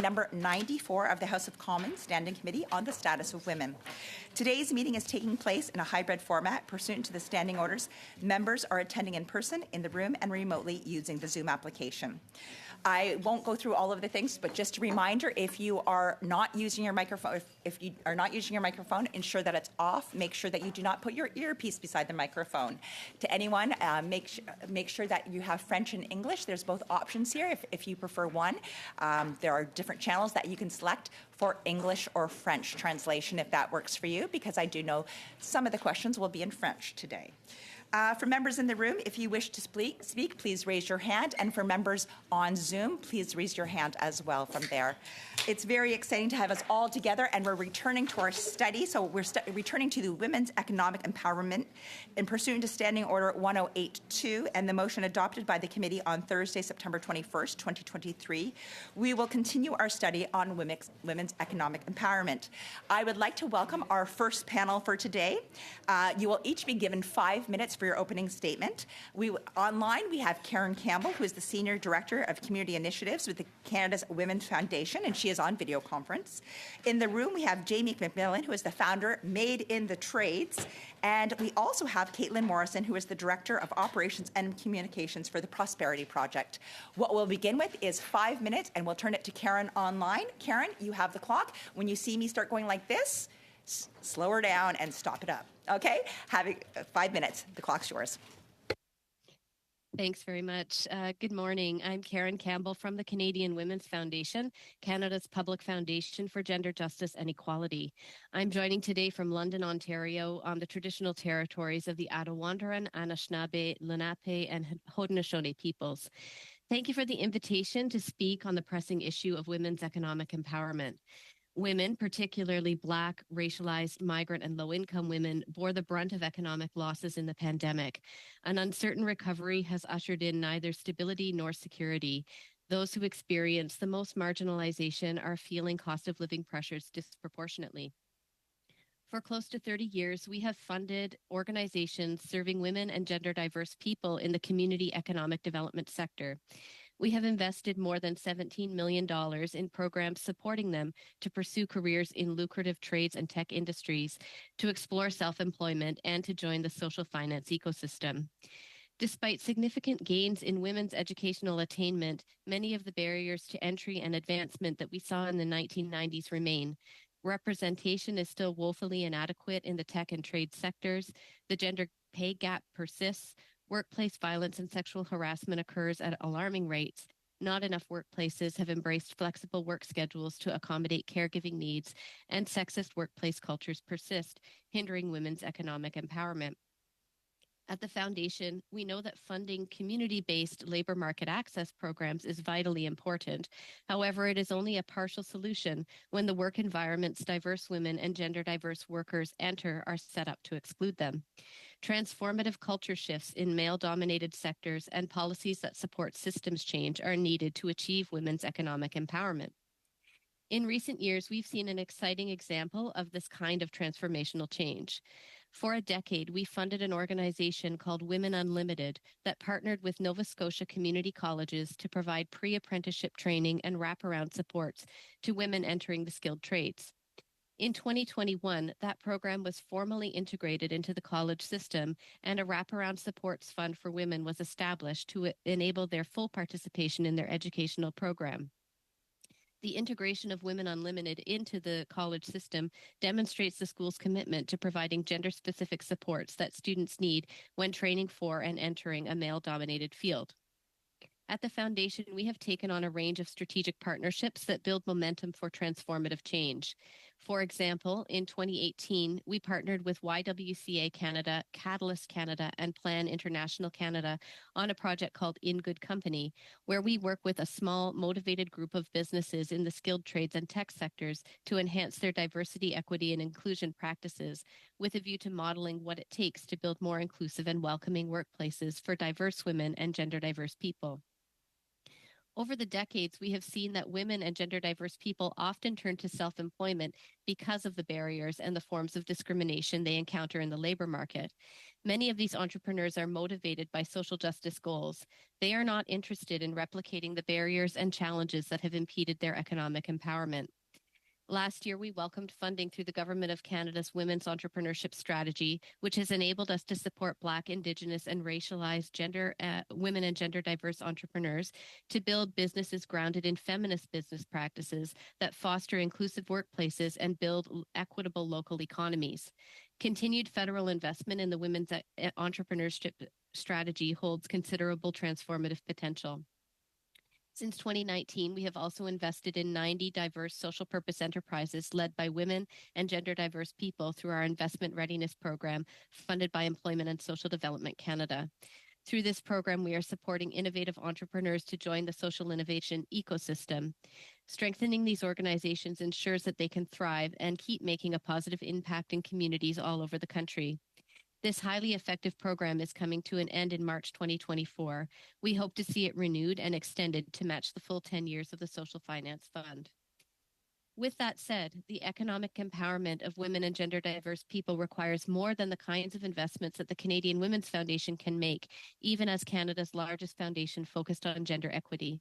Number 94 of the House of Commons Standing Committee on the Status of Women. Today's meeting is taking place in a hybrid format pursuant to the standing orders. Members are attending in person in the room and remotely using the Zoom application. I won't go through all of the things, but just a reminder, if you are not using your microphone, if you are not using your microphone, ensure that it's off. Make sure that you do not put your earpiece beside the microphone. To anyone, make sure that you have French and English. There's both options here if you prefer one. There are different channels that you can select for English or French translation if that works for you, because I do know some of the questions will be in French today. For members in the room, if you wish to speak, please raise your hand. And for members on Zoom, please raise your hand as well from there. It's very exciting to have us all together, and we're returning to our study. So we're returning to the Women's Economic Empowerment in pursuant to Standing Order 1082 and the motion adopted by the committee on Thursday, September 21st, 2023. We will continue our study on women's economic empowerment. I would like to welcome our first panel for today. You will each be given 5 minutes for your opening statement. Online, we have Karen Campbell, who is the Senior Director of Community Initiatives with the Canada's Women's Foundation, and she is on video conference. In the room, we have Jamie McMillan, who is the founder, Made in the Trades, and we also have Caitlin Morrison, who is the Director of Operations and Communications for the Prosperity Project. What we'll begin with is 5 minutes, and we'll turn it to Karen online. Karen, you have the clock. When you see me start going like this, slow her down and stop it up. Okay? Having 5 minutes. The clock's yours. Thanks very much. Good morning. I'm Karen Campbell from the Canadian Women's Foundation, Canada's public foundation for gender justice and equality. I'm joining today from London, Ontario, on the traditional territories of the Attawandaron, Anishinaabe, Lenape, and Haudenosaunee peoples. Thank you for the invitation to speak on the pressing issue of women's economic empowerment. Women, particularly Black, racialized, migrant, and low-income women, bore the brunt of economic losses in the pandemic. An uncertain recovery has ushered in neither stability nor security. Those who experience the most marginalization are feeling cost of living pressures disproportionately. For close to 30 years, we have funded organizations serving women and gender diverse people in the community economic development sector. We have invested more than $17 million in programs supporting them to pursue careers in lucrative trades and tech industries, to explore self-employment, and to join the social finance ecosystem. Despite significant gains in women's educational attainment, many of the barriers to entry and advancement that we saw in the 1990s remain. Representation is still woefully inadequate in the tech and trade sectors. The gender pay gap persists. Workplace violence and sexual harassment occurs at alarming rates. Not enough workplaces have embraced flexible work schedules to accommodate caregiving needs, and sexist workplace cultures persist, hindering women's economic empowerment. At the Foundation, we know that funding community-based labor market access programs is vitally important. However, it is only a partial solution when the work environments diverse women and gender diverse workers enter are set up to exclude them. Transformative culture shifts in male-dominated sectors and policies that support systems change are needed to achieve women's economic empowerment. In recent years, we've seen an exciting example of this kind of transformational change. For a decade, we funded an organization called Women Unlimited that partnered with Nova Scotia community colleges to provide pre-apprenticeship training and wraparound supports to women entering the skilled trades. In 2021, that program was formally integrated into the college system, and a wraparound supports fund for women was established to enable their full participation in their educational program. The integration of Women Unlimited into the college system demonstrates the school's commitment to providing gender-specific supports that students need when training for and entering a male-dominated field. At the Foundation, we have taken on a range of strategic partnerships that build momentum for transformative change. For example, in 2018, we partnered with YWCA Canada, Catalyst Canada, and Plan International Canada on a project called In Good Company, where we work with a small, motivated group of businesses in the skilled trades and tech sectors to enhance their diversity, equity, and inclusion practices, with a view to modeling what it takes to build more inclusive and welcoming workplaces for diverse women and gender diverse people. Over the decades, we have seen that women and gender diverse people often turn to self-employment because of the barriers and the forms of discrimination they encounter in the labor market. Many of these entrepreneurs are motivated by social justice goals. They are not interested in replicating the barriers and challenges that have impeded their economic empowerment. Last year, we welcomed funding through the Government of Canada's Women's Entrepreneurship Strategy, which has enabled us to support Black, Indigenous, and racialized women and gender diverse entrepreneurs to build businesses grounded in feminist business practices that foster inclusive workplaces and build equitable local economies. Continued federal investment in the Women's Entrepreneurship Strategy holds considerable transformative potential. Since 2019, we have also invested in 90 diverse social purpose enterprises led by women and gender diverse people through our Investment Readiness Program funded by Employment and Social Development Canada. Through this program, we are supporting innovative entrepreneurs to join the social innovation ecosystem. Strengthening these organizations ensures that they can thrive and keep making a positive impact in communities all over the country. This highly effective program is coming to an end in March 2024. We hope to see it renewed and extended to match the full 10 years of the Social Finance Fund. With that said, the economic empowerment of women and gender diverse people requires more than the kinds of investments that the Canadian Women's Foundation can make, even as Canada's largest foundation focused on gender equity.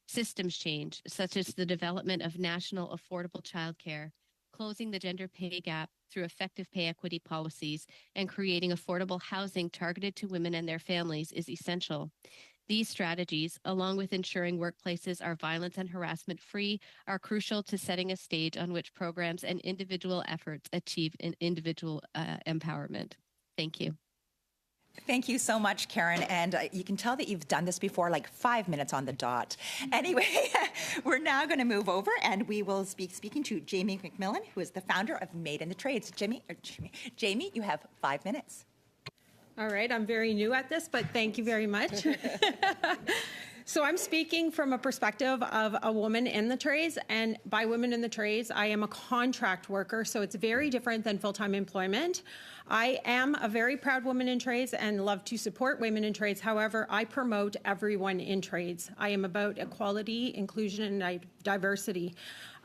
Systems change, such as the development of national affordable childcare, closing the gender pay gap through effective pay equity policies, and creating affordable housing targeted to women and their families is essential. These strategies, along with ensuring workplaces are violence and harassment free, are crucial to setting a stage on which programs and individual efforts achieve an individual empowerment. Thank you. Thank you so much, Karen. And you can tell that you've done this before, like 5 minutes on the dot. Anyway, we're now going to move over and we will be speaking to Jamie McMillan, who is the founder of Made in the Trades. Jamie, you have 5 minutes. All right, I'm very new at this, but thank you very much. So I'm speaking from a perspective of a woman in the trades, and by women in the trades, I am a contract worker, so it's very different than full-time employment. I am a very proud woman in trades and love to support women in trades. However, I promote everyone in trades. I am about equality, inclusion, and diversity.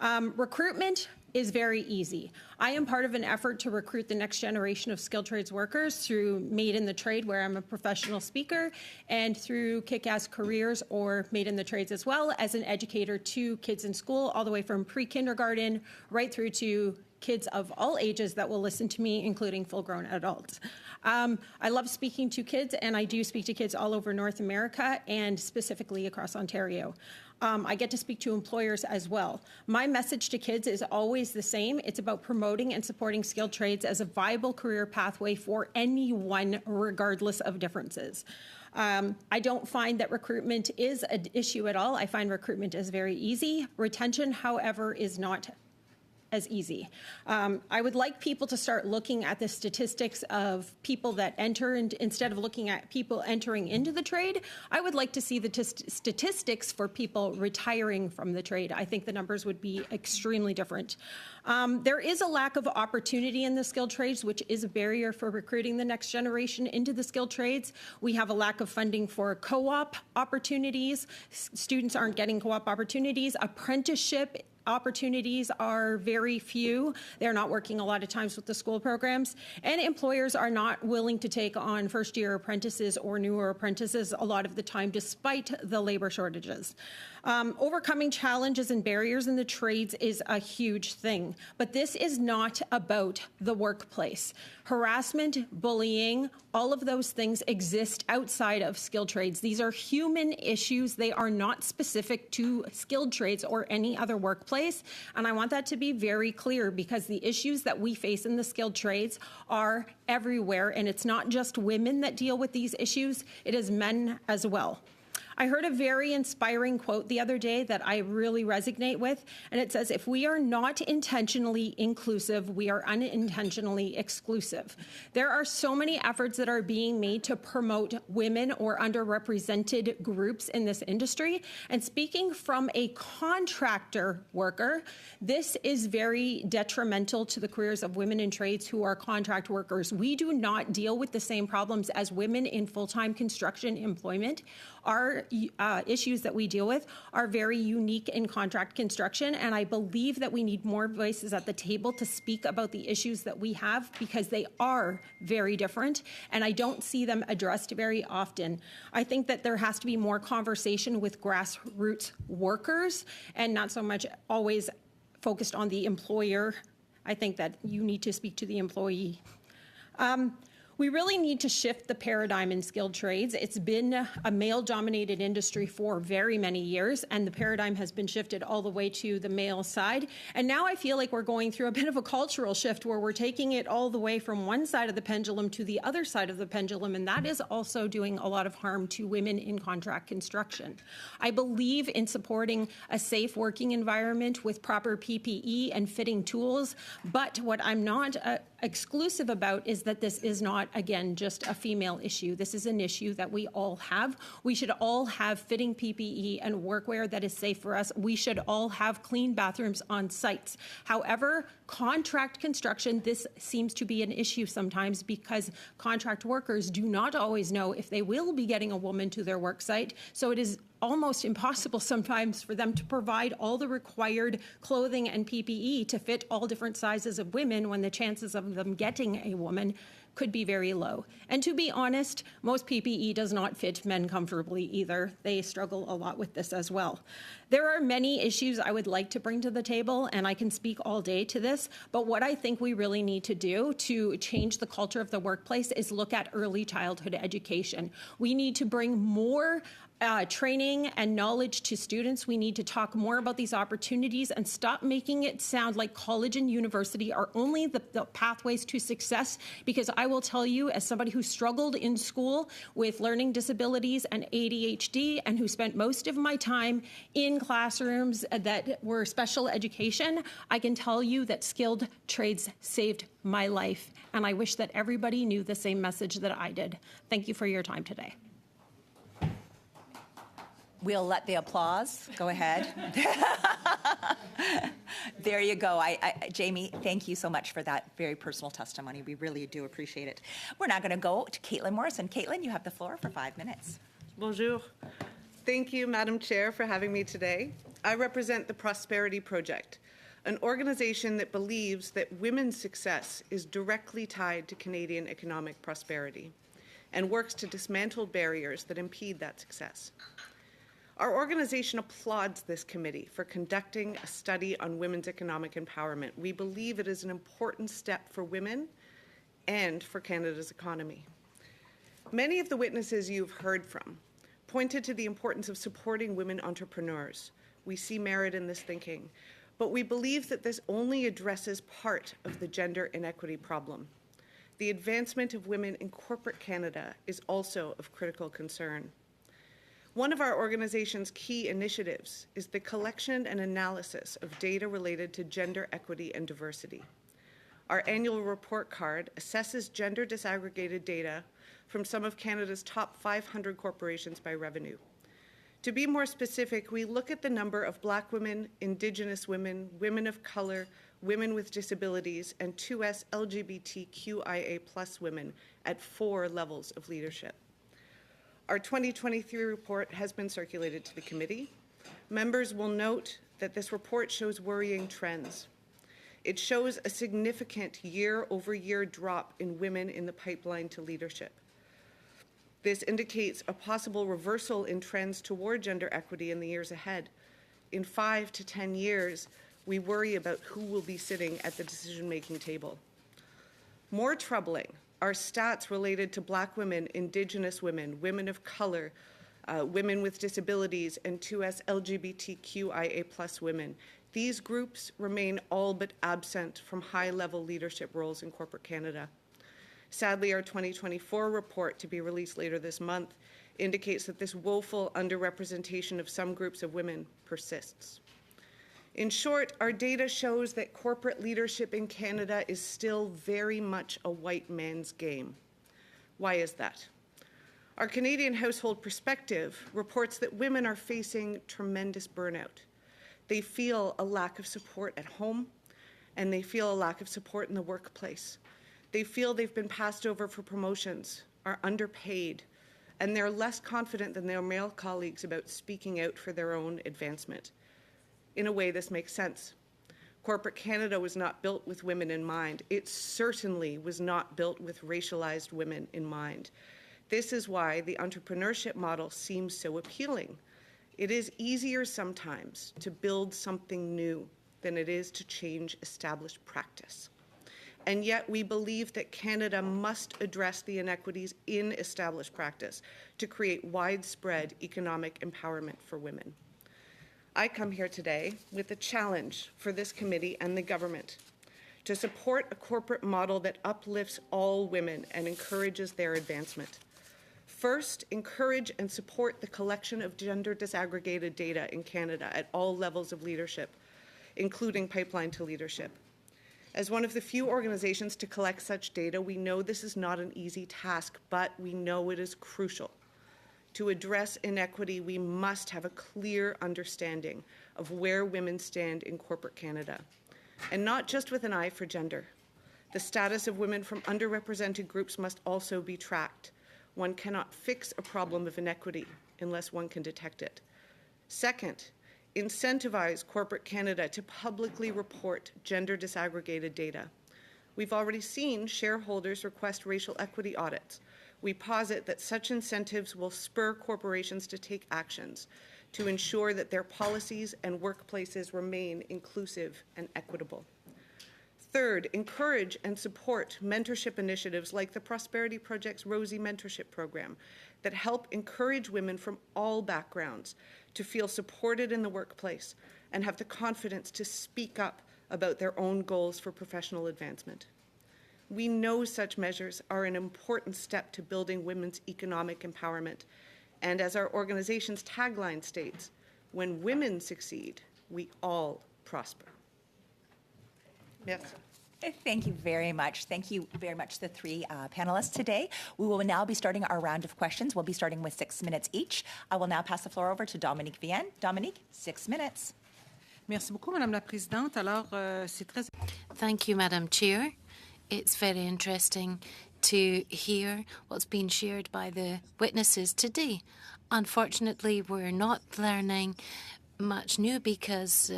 Recruitment is very easy. I am part of an effort to recruit the next generation of skilled trades workers through Made in the Trade, where I'm a professional speaker, and through Kick-Ass Careers, or Made in the Trades as well, as an educator to kids in school, all the way from pre-kindergarten right through to kids of all ages that will listen to me, including full-grown adults. I love speaking to kids, and I do speak to kids all over North America and specifically across Ontario. I get to speak to employers as well. My message to kids is always the same. It's about promoting and supporting skilled trades as a viable career pathway for anyone, regardless of differences. I don't find that recruitment is an issue at all. I find recruitment is very easy. Retention, however, is not as easy. I would like people to start looking at the statistics of people that enter, and instead of looking at people entering into the trade, I would like to see the statistics for people retiring from the trade. I think the numbers would be extremely different. There is a lack of opportunity in the skilled trades, which is a barrier for recruiting the next generation into the skilled trades. We have a lack of funding for co-op opportunities. Students aren't getting co-op opportunities. Apprenticeship opportunities are very few. They're not working a lot of times with the school programs, and employers are not willing to take on first-year apprentices or newer apprentices a lot of the time, despite the labor shortages. Overcoming challenges and barriers in the trades is a huge thing, but this is not about the workplace. Harassment, bullying, all of those things exist outside of skilled trades. These are human issues. They are not specific to skilled trades or any other workplace, and I want that to be very clear, because the issues that we face in the skilled trades are everywhere, and it's not just women that deal with these issues, it is men as well. I heard a very inspiring quote the other day that I really resonate with, and it says, if we are not intentionally inclusive, we are unintentionally exclusive. There are so many efforts that are being made to promote women or underrepresented groups in this industry, and speaking from a contractor worker, this is very detrimental to the careers of women in trades who are contract workers. We do not deal with the same problems as women in full-time construction employment. Our issues that we deal with are very unique in contract construction, and I believe that we need more voices at the table to speak about the issues that we have, because they are very different, and I don't see them addressed very often. I think that there has to be more conversation with grassroots workers and not so much always focused on the employer. I think that you need to speak to the employee. We really need to shift the paradigm in skilled trades. It's been a male-dominated industry for very many years, and the paradigm has been shifted all the way to the male side. And now I feel like we're going through a bit of a cultural shift where we're taking it all the way from one side of the pendulum to the other side of the pendulum, and that is also doing a lot of harm to women in contract construction. I believe in supporting a safe working environment with proper PPE and fitting tools, but what I'm not exclusive about is that this is not, again, just a female issue. This is an issue that we all have. We should all have fitting PPE and workwear that is safe for us. We should all have clean bathrooms on sites. However, contract construction, this seems to be an issue sometimes because contract workers do not always know if they will be getting a woman to their work site. So it is almost impossible sometimes for them to provide all the required clothing and PPE to fit all different sizes of women when the chances of them getting a woman could be very low. And to be honest, most PPE does not fit men comfortably either. They struggle a lot with this as well. There are many issues I would like to bring to the table, and I can speak all day to this, but what I think we really need to do to change the culture of the workplace is look at early childhood education. We need to bring more training and knowledge to students. We need to talk more about these opportunities and stop making it sound like college and university are only the pathways to success, because I will tell you, as somebody who struggled in school with learning disabilities and ADHD and who spent most of my time in classrooms that were special education, I can tell you that skilled trades saved my life, and I wish that everybody knew the same message that I did. Thank you for your time today. We'll let the applause go ahead. There you go. Jamie, thank you so much for that very personal testimony. We really do appreciate it. We're now going to go to Caitlin Morrison. Caitlin, you have the floor for 5 minutes. Bonjour. Thank you, Madam Chair, for having me today. I represent the Prosperity Project, an organization that believes that women's success is directly tied to Canadian economic prosperity and works to dismantle barriers that impede that success. Our organization applauds this committee for conducting a study on women's economic empowerment. We believe it is an important step for women and for Canada's economy. Many of the witnesses you've heard from pointed to the importance of supporting women entrepreneurs. We see merit in this thinking, but we believe that this only addresses part of the gender inequity problem. The advancement of women in corporate Canada is also of critical concern. One of our organization's key initiatives is the collection and analysis of data related to gender equity and diversity. Our annual report card assesses gender disaggregated data from some of Canada's top 500 corporations by revenue. To be more specific, we look at the number of Black women, Indigenous women, women of color, women with disabilities, and 2S LGBTQIA+ women at 4 levels of leadership. Our 2023 report has been circulated to the committee. Members will note that this report shows worrying trends. It shows a significant year-over-year drop in women in the pipeline to leadership. This indicates a possible reversal in trends toward gender equity in the years ahead. In 5 to 10 years, we worry about who will be sitting at the decision-making table. More troubling are stats related to Black women, Indigenous women, women of color, women with disabilities, and 2S LGBTQIA+ women. These groups remain all but absent from high-level leadership roles in corporate Canada. Sadly, our 2024 report, to be released later this month, indicates that this woeful underrepresentation of some groups of women persists. In short, our data shows that corporate leadership in Canada is still very much a white man's game. Why is that? Our Canadian Household Perspective reports that women are facing tremendous burnout. They feel a lack of support at home, and they feel a lack of support in the workplace. They feel they've been passed over for promotions, are underpaid, and they're less confident than their male colleagues about speaking out for their own advancement. In a way, this makes sense. Corporate Canada was not built with women in mind. It certainly was not built with racialized women in mind. This is why the entrepreneurship model seems so appealing. It is easier sometimes to build something new than it is to change established practice. And yet we believe that Canada must address the inequities in established practice to create widespread economic empowerment for women. I come here today with a challenge for this committee and the government to support a corporate model that uplifts all women and encourages their advancement. First, encourage and support the collection of gender disaggregated data in Canada at all levels of leadership, including pipeline to leadership. As one of the few organizations to collect such data, we know this is not an easy task, but we know it is crucial. To address inequity, we must have a clear understanding of where women stand in corporate Canada, and not just with an eye for gender. The status of women from underrepresented groups must also be tracked. One cannot fix a problem of inequity unless one can detect it. Second, incentivize corporate Canada to publicly report gender disaggregated data. We've already seen shareholders request racial equity audits. We posit that such incentives will spur corporations to take actions to ensure that their policies and workplaces remain inclusive and equitable. Third, encourage and support mentorship initiatives like the Prosperity Project's Rosie Mentorship Program that help encourage women from all backgrounds to feel supported in the workplace and have the confidence to speak up about their own goals for professional advancement. We know such measures are an important step to building women's economic empowerment. And as our organization's tagline states, when women succeed, we all prosper. Merci. Thank you very much. Thank you very much to the three panelists today. We will now be starting our round of questions. We'll be starting with 6 minutes each. I will now pass the floor over to Dominique Vienne. Dominique, 6 minutes. Merci beaucoup, Madame la Présidente. Alors, c'est très... Thank you, Madam Chair. It's very interesting to hear what's been shared by the witnesses today. Unfortunately, we're not learning much new because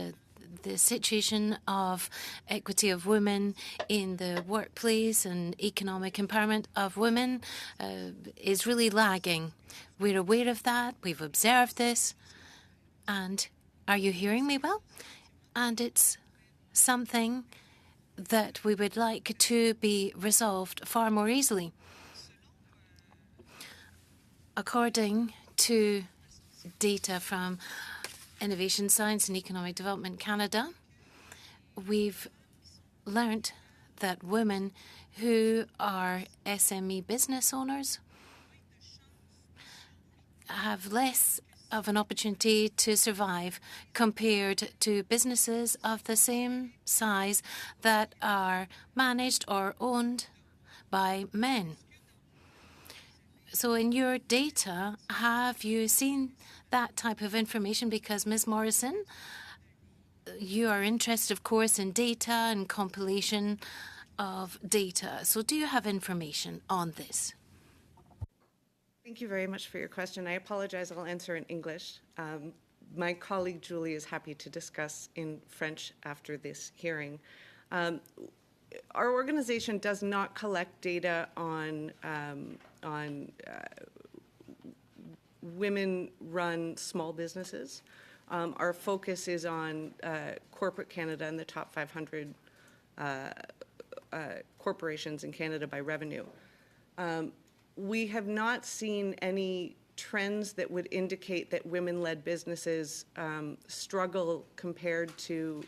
the situation of equity of women in the workplace and economic empowerment of women is really lagging. We're aware of that. We've observed this. And are you hearing me well? And it's something that we would like to be resolved far more easily. According to data from Innovation, Science and Economic Development Canada, we've learnt that women who are SME business owners have less of an opportunity to survive compared to businesses of the same size that are managed or owned by men. So in your data, have you seen that type of information? Because Ms. Morrison, you are interested, of course, in data and compilation of data. So do you have information on this? Thank you very much for your question. I apologize, I'll answer in English. My colleague Julie is happy to discuss in French after this hearing. Our organization does not collect data on women-run small businesses. Our focus is on corporate Canada and the top 500 corporations in Canada by revenue. We have not seen any trends that would indicate that women-led businesses struggle compared to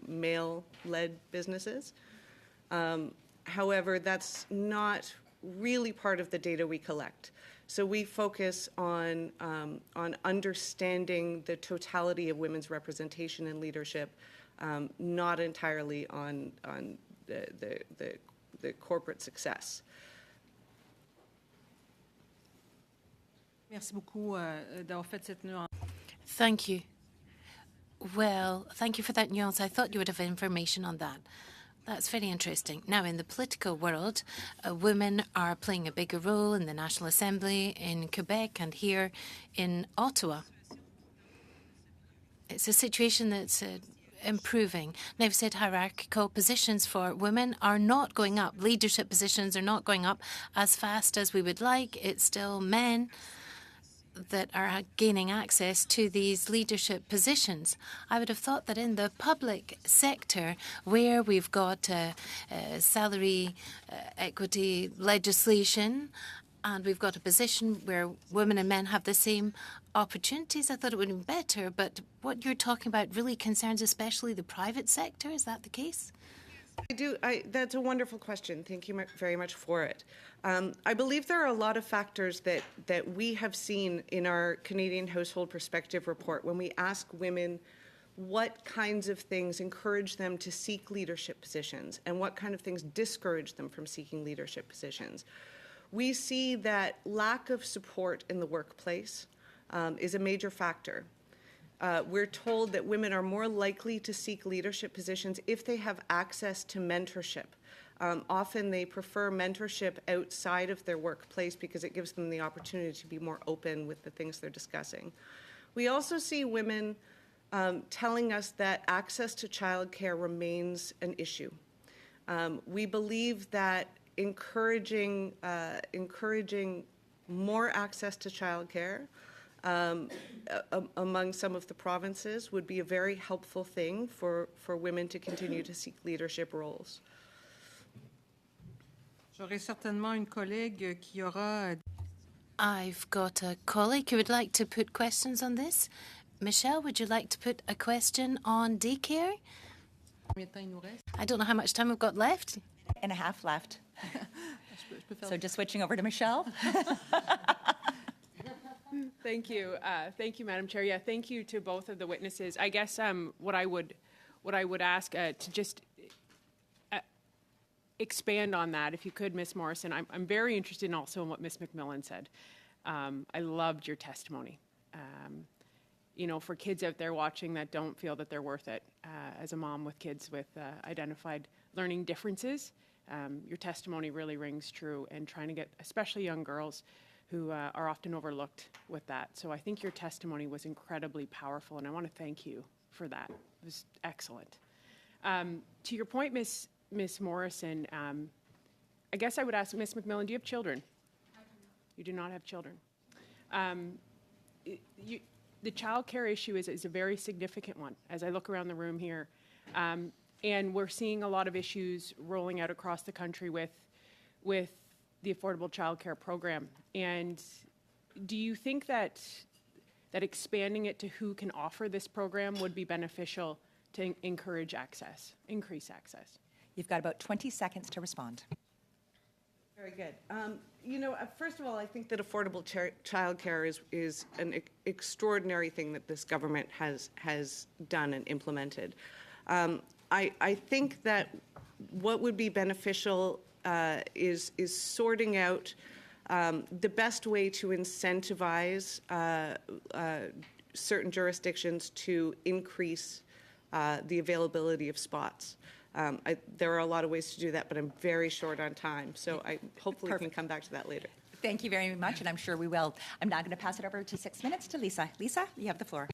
male-led businesses. However, that's not really part of the data we collect. So we focus on understanding the totality of women's representation and leadership, not entirely on the corporate success. Merci beaucoup d'avoir fait cette nuance. Thank you. Well, thank you for that nuance. I thought you would have information on that. That's very interesting. Now, in the political world, women are playing a bigger role in the National Assembly in Quebec and here in Ottawa. It's a situation that's improving. Now, I've said hierarchical positions for women are not going up. Leadership positions are not going up as fast as we would like. It's still men that are gaining access to these leadership positions. I would have thought that in the public sector, where we've got salary equity legislation, and we've got a position where women and men have the same opportunities, I thought it would be better. But what you're talking about really concerns especially the private sector. Is that the case? I do. That's a wonderful question. Thank you very much for it. I believe there are a lot of factors that we have seen in our Canadian Household Perspective report when we ask women what kinds of things encourage them to seek leadership positions and what kind of things discourage them from seeking leadership positions. We see that lack of support in the workplace is a major factor. We're told that women are more likely to seek leadership positions if they have access to mentorship. Often they prefer mentorship outside of their workplace because it gives them the opportunity to be more open with the things they're discussing. We also see women telling us that access to childcare remains an issue. We believe that encouraging more access to childcare among some of the provinces would be a very helpful thing for women to continue to seek leadership roles. J'aurai certainement une collègue qui aura. I've got a colleague who would like to put questions on this. Michelle, would you like to put a question on daycare? I don't know how much time we've got left. And a half left. So just switching over to Michelle. Thank you. Thank you, Madam Chair. Yeah, thank you to both of the witnesses. I guess what I would ask to just expand on that, if you could, Ms. Morrison. I'm very interested also in what Ms. McMillan said. I loved your testimony. You know, for kids out there watching that don't feel that they're worth it, as a mom with kids with identified learning differences, your testimony really rings true, and trying to get especially young girls who are often overlooked with that. So I think your testimony was incredibly powerful, and I want to thank you for that. It was excellent. To your point, Ms. Morrison, I guess I would ask Ms. McMillan, do you have children? I do not. You do not have children. The child care issue is a very significant one as I look around the room here. And we're seeing a lot of issues rolling out across the country with the Affordable Child Care Program. And do you think that expanding it to who can offer this program would be beneficial to encourage access, increase access? You've got about 20 seconds to respond. Very good. You know, first of all, I think that affordable childcare is an extraordinary thing that this government has done and implemented. I think that what would be beneficial is sorting out the best way to incentivize certain jurisdictions to increase the availability of spots. There are a lot of ways to do that, but I'm very short on time, so I hopefully can come back to that later. Thank you very much, and I'm sure we will. I'm now going to pass it over to 6 minutes to Lisa. Lisa, you have the floor.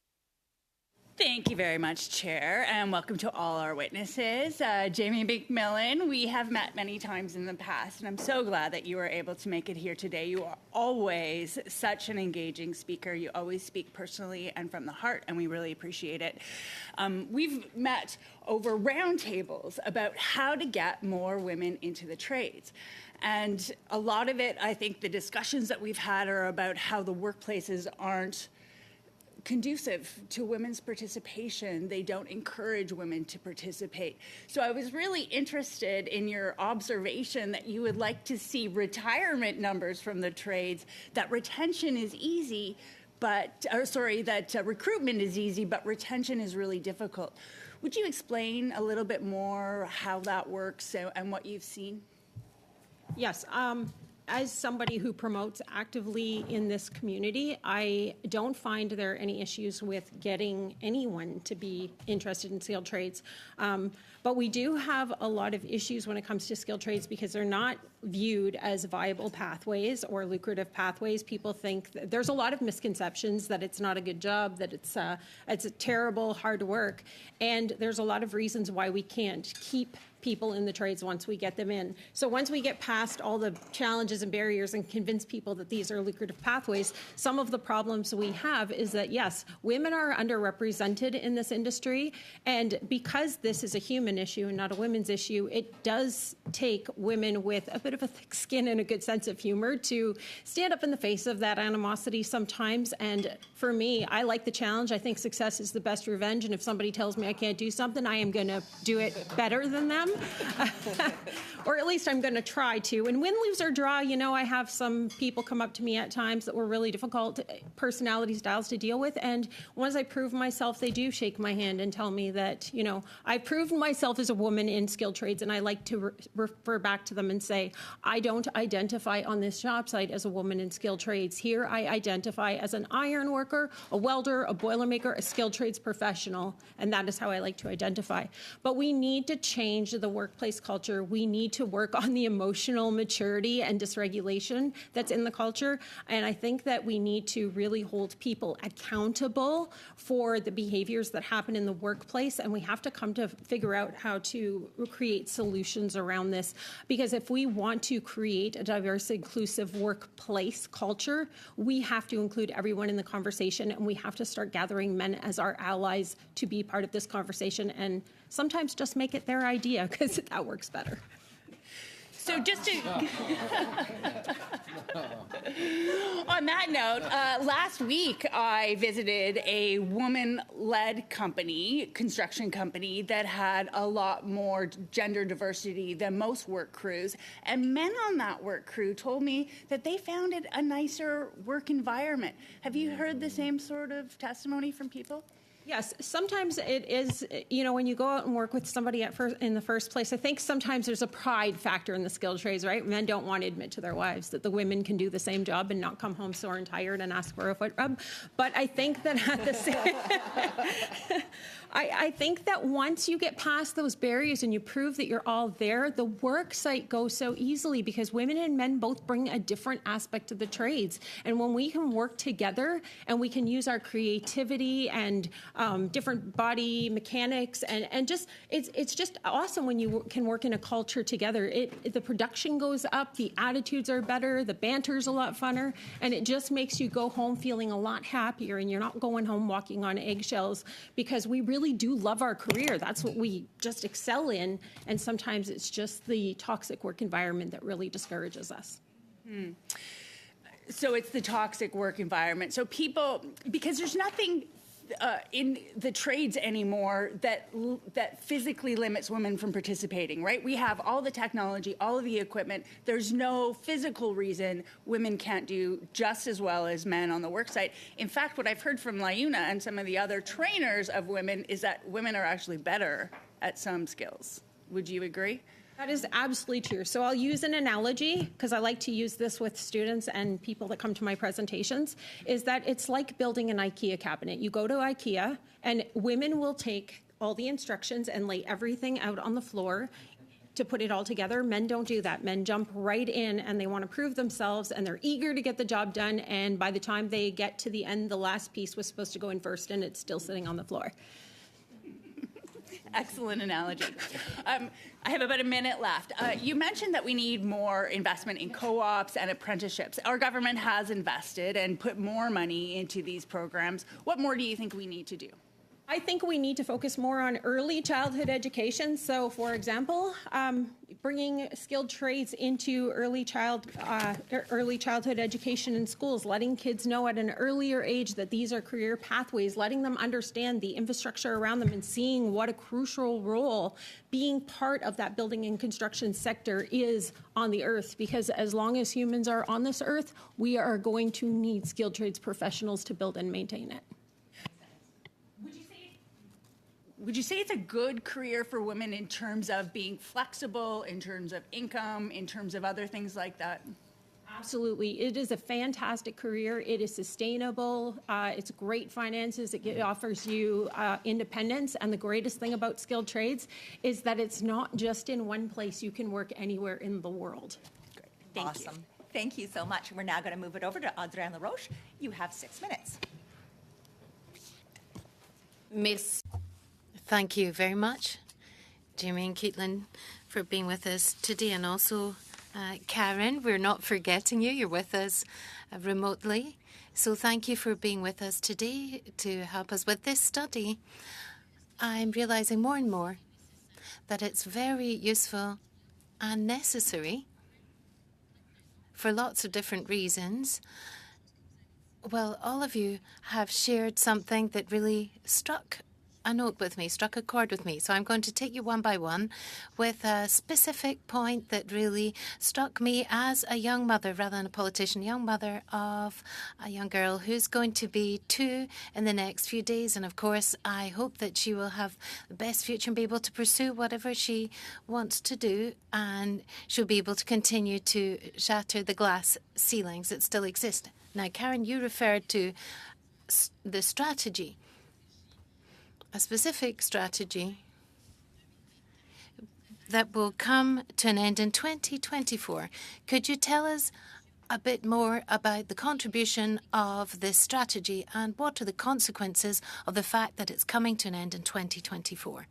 Thank you very much, Chair, and welcome to all our witnesses. Jamie McMillan, we have met many times in the past, and I'm so glad that you were able to make it here today. You are always such an engaging speaker. You always speak personally and from the heart, and we really appreciate it. We've met over roundtables about how to get more women into the trades. And a lot of it, I think the discussions that we've had are about how the workplaces aren't conducive to women's participation. They don't encourage women to participate. So I was really interested in your observation that you would like to see retirement numbers from the trades, that retention is easy, that recruitment is easy, but retention is really difficult. Would you explain a little bit more how that works and what you've seen? Yes. as somebody who promotes actively in this community, I don't find there are any issues with getting anyone to be interested in skilled trades. But we do have a lot of issues when it comes to skilled trades because they're not viewed as viable pathways or lucrative pathways. People think that there's a lot of misconceptions that it's not a good job, that it's a terrible, hard work, and there's a lot of reasons why we can't keep people in the trades once we get them in. So once we get past all the challenges and barriers and convince people that these are lucrative pathways, some of the problems we have is that, yes, women are underrepresented in this industry, and because this is a human issue and not a women's issue, it does take women with a bit of a thick skin and a good sense of humor to stand up in the face of that animosity sometimes. And for me, I like the challenge. I think success is the best revenge, and if somebody tells me I can't do something, I am going to do it better than them. Or at least I'm going to try to. And win, lose, or draw, you know, I have some people come up to me at times that were really difficult personality styles to deal with. And once I prove myself, they do shake my hand and tell me that, you know, I've proven myself as a woman in skilled trades. And I like to refer back to them and say, I don't identify on this job site as a woman in skilled trades. Here I identify as an iron worker, a welder, a boilermaker, a skilled trades professional. And that is how I like to identify. But we need to change the workplace culture. We need to work on the emotional maturity and dysregulation that's in the culture. And I think that we need to really hold people accountable for the behaviors that happen in the workplace. And we have to come to figure out how to create solutions around this. Because if we want to create a diverse, inclusive workplace culture, we have to include everyone in the conversation, and we have to start gathering men as our allies to be part of this conversation, and sometimes just make it their idea, because that works better. So just to, on that note, last week I visited a woman-led company, construction company, that had a lot more gender diversity than most work crews. And men on that work crew told me that they found it a nicer work environment. Have you heard the same sort of testimony from people? Yes, sometimes it is, you know, when you go out and work with somebody in the first place, I think sometimes there's a pride factor in the skilled trades, right? Men don't want to admit to their wives that the women can do the same job and not come home sore and tired and ask for a foot rub. But I think that at the same I think that once you get past those barriers and you prove that you're all there, the work site goes so easily because women and men both bring a different aspect to the trades. And when we can work together and we can use our creativity and different body mechanics and just, it's just awesome when you can work in a culture together. The production goes up, the attitudes are better, the banter's a lot funner, and it just makes you go home feeling a lot happier, and you're not going home walking on eggshells, because we really do love our career. That's what we just excel in, and sometimes it's just the toxic work environment that really discourages us. So it's the toxic work environment. So people, because there's nothing in the trades anymore that physically limits women from participating, right? We have all the technology, all of the equipment. There's no physical reason women can't do just as well as men on the work site. In fact, what I've heard from Layuna and some of the other trainers of women is that women are actually better at some skills. Would you agree? That is absolutely true. So I'll use an analogy, because I like to use this with students and people that come to my presentations, is that it's like building an IKEA cabinet. You go to IKEA, and women will take all the instructions and lay everything out on the floor to put it all together. Men don't do that. Men jump right in, and they want to prove themselves, and they're eager to get the job done, and by the time they get to the end, the last piece was supposed to go in first, and it's still sitting on the floor. Excellent analogy. I have about a minute left. You mentioned that we need more investment in co-ops and apprenticeships. Our government has invested and put more money into these programs. What more do you think we need to do? I think we need to focus more on early childhood education. So, for example, bringing skilled trades into early childhood education in schools, letting kids know at an earlier age that these are career pathways, letting them understand the infrastructure around them, and seeing what a crucial role being part of that building and construction sector is on the earth. Because as long as humans are on this earth, we are going to need skilled trades professionals to build and maintain it. Would you say it's a good career for women in terms of being flexible, in terms of income, in terms of other things like that? Absolutely. It is a fantastic career. It is sustainable. It's great finances. It offers you independence. And the greatest thing about skilled trades is that it's not just in one place. You can work anywhere in the world. Great. Awesome. Thank you so much. We're now going to move it over to Audrey LaRoche. You have 6 minutes. Miss. Thank you very much, Jamie and Caitlin, for being with us today, and also Karen, we're not forgetting you. You're with us remotely. So thank you for being with us today to help us with this study. I'm realizing more and more that it's very useful and necessary for lots of different reasons. Well, all of you have shared something that really struck a note with me, struck a chord with me. So I'm going to take you one by one with a specific point that really struck me as a young mother, rather than a politician, young mother of a young girl who's going to be 2 in the next few days. And of course, I hope that she will have the best future and be able to pursue whatever she wants to do. And she'll be able to continue to shatter the glass ceilings that still exist. Now, Karen, you referred to the strategy. A specific strategy that will come to an end in 2024. Could you tell us a bit more about the contribution of this strategy and what are the consequences of the fact that it's coming to an end in 2024?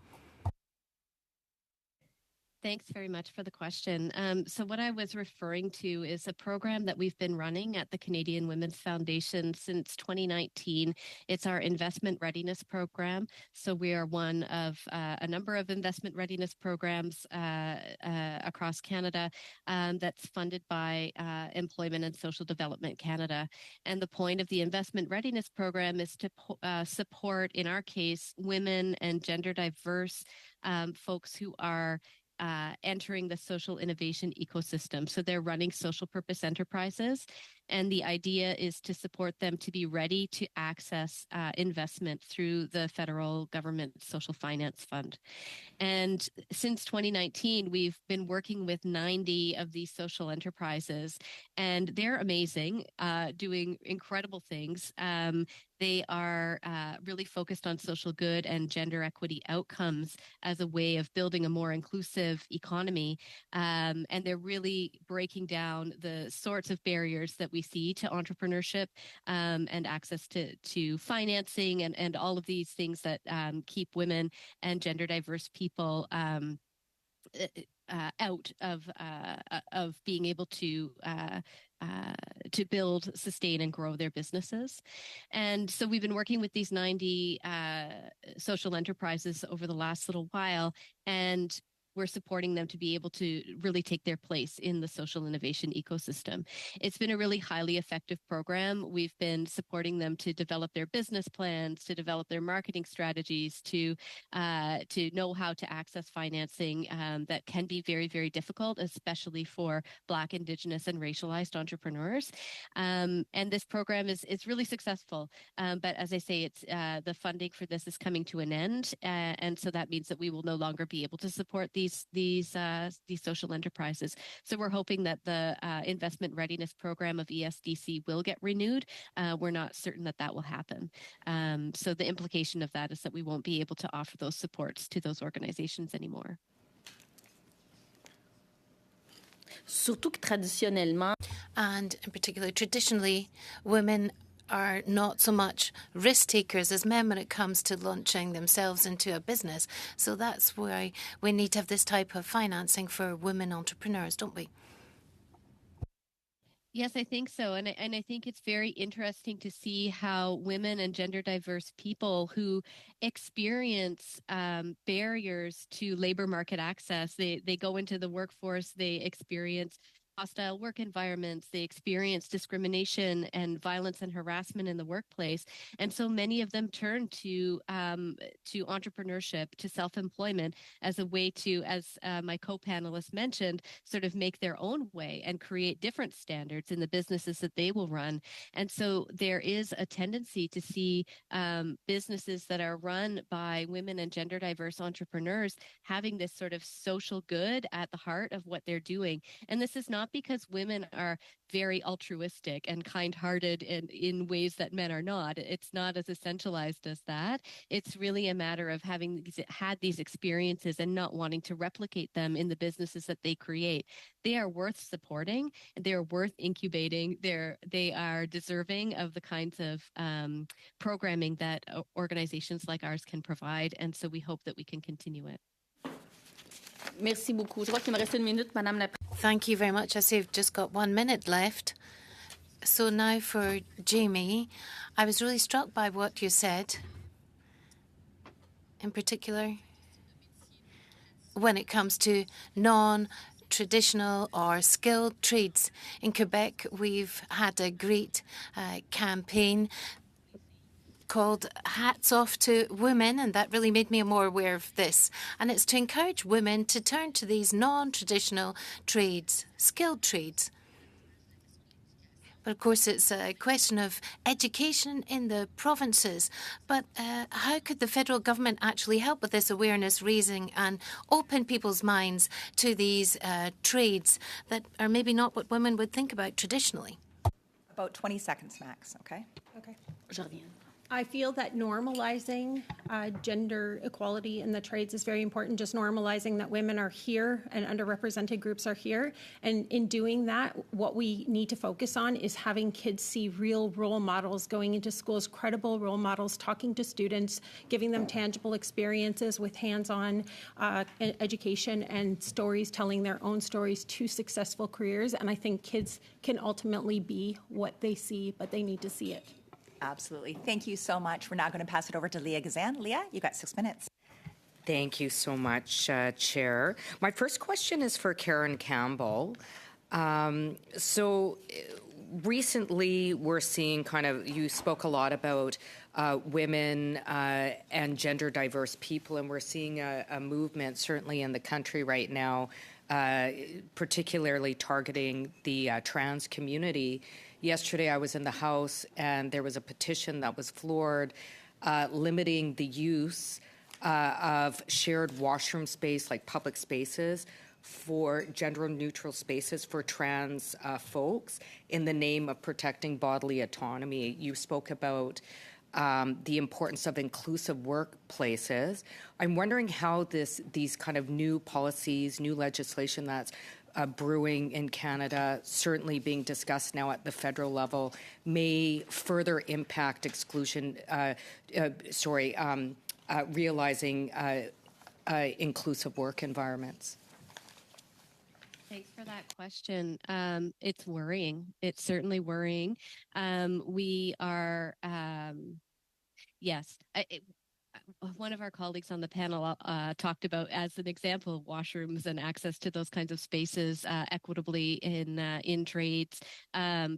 Thanks very much for the question. So what I was referring to is a program that we've been running at the Canadian Women's Foundation since 2019. It's our investment readiness program. So we are one of a number of investment readiness programs across Canada that's funded by Employment and Social Development Canada. And the point of the investment readiness program is to support, in our case, women and gender diverse folks who are entering the social innovation ecosystem. So they're running social purpose enterprises. And the idea is to support them to be ready to access investment through the federal government social finance fund. And since 2019, we've been working with 90 of these social enterprises, and they're amazing, doing incredible things. They are really focused on social good and gender equity outcomes as a way of building a more inclusive economy. And they're really breaking down the sorts of barriers that we see to entrepreneurship and access to financing and all of these things that keep women and gender diverse people out of being able to build, sustain, and grow their businesses. And so we've been working with these 90 social enterprises over the last little while, and we're supporting them to be able to really take their place in the social innovation ecosystem. It's been a really highly effective program. We've been supporting them to develop their business plans, to develop their marketing strategies, to know how to access financing that can be very, very difficult, especially for Black, Indigenous, and racialized entrepreneurs. And this program is really successful. But as I say, it's the funding for this is coming to an end, and so that means that we will no longer be able to support these social enterprises. So we're hoping that the investment readiness program of ESDC will get renewed. We're not certain that that will happen. So the implication of that is that we won't be able to offer those supports to those organizations anymore. Surtout que traditionnellement, and in particular, traditionally, women are not so much risk takers as men when it comes to launching themselves into a business. So that's why we need to have this type of financing for women entrepreneurs, don't we? Yes, I think so. And I think it's very interesting to see how women and gender diverse people who experience barriers to labor market access, they go into the workforce, they experience hostile work environments, they experience discrimination and violence and harassment in the workplace. And so many of them turn to entrepreneurship, to self-employment as a way to, as my co-panelist mentioned, sort of make their own way and create different standards in the businesses that they will run. And so there is a tendency to see businesses that are run by women and gender diverse entrepreneurs having this sort of social good at the heart of what they're doing. And this is not not because women are very altruistic and kind-hearted in ways that men are not. It's not as essentialized as that. It's really a matter of having had these experiences and not wanting to replicate them in the businesses that they create. They are worth supporting. They are worth incubating. They are deserving of the kinds of programming that organizations like ours can provide. And so we hope that we can continue it. Merci beaucoup. Je crois qu'il me reste une minute, Madame la Thank you very much. I see we've just got 1 minute left. So now for Jamie, I was really struck by what you said, in particular, when it comes to non-traditional or skilled trades. In Quebec, we've had a great campaign called Hats Off to Women, and that really made me more aware of this. And it's to encourage women to turn to these non-traditional trades, skilled trades. But of course, it's a question of education in the provinces. But how could the federal government actually help with this awareness raising and open people's minds to these trades that are maybe not what women would think about traditionally? About 20 seconds max, okay? Okay. Je reviens. I feel that normalizing gender equality in the trades is very important, just normalizing that women are here and underrepresented groups are here. And in doing that, what we need to focus on is having kids see real role models going into schools, credible role models, talking to students, giving them tangible experiences with hands-on education and stories, telling their own stories to successful careers. And I think kids can ultimately be what they see, but they need to see it. Absolutely. Thank you so much. We're now going to pass it over to Leah Gazan. Leah, you got 6 minutes. Thank you so much, Chair. My first question is for Karen Campbell. So recently we're seeing you spoke a lot about women and gender diverse people, and we're seeing a movement certainly in the country right now, particularly targeting the trans community. Yesterday I was in the House and there was a petition that was floored limiting the use of shared washroom space, like public spaces, for gender-neutral spaces for trans folks in the name of protecting bodily autonomy. You spoke about the importance of inclusive workplaces. I'm wondering how these kind of new policies, new legislation that's brewing in Canada, certainly being discussed now at the federal level, may further impact realizing inclusive work environments. Thanks for that question. It's worrying. It's certainly worrying. We are, yes. One of our colleagues on the panel talked about, as an example, of washrooms and access to those kinds of spaces equitably in trades.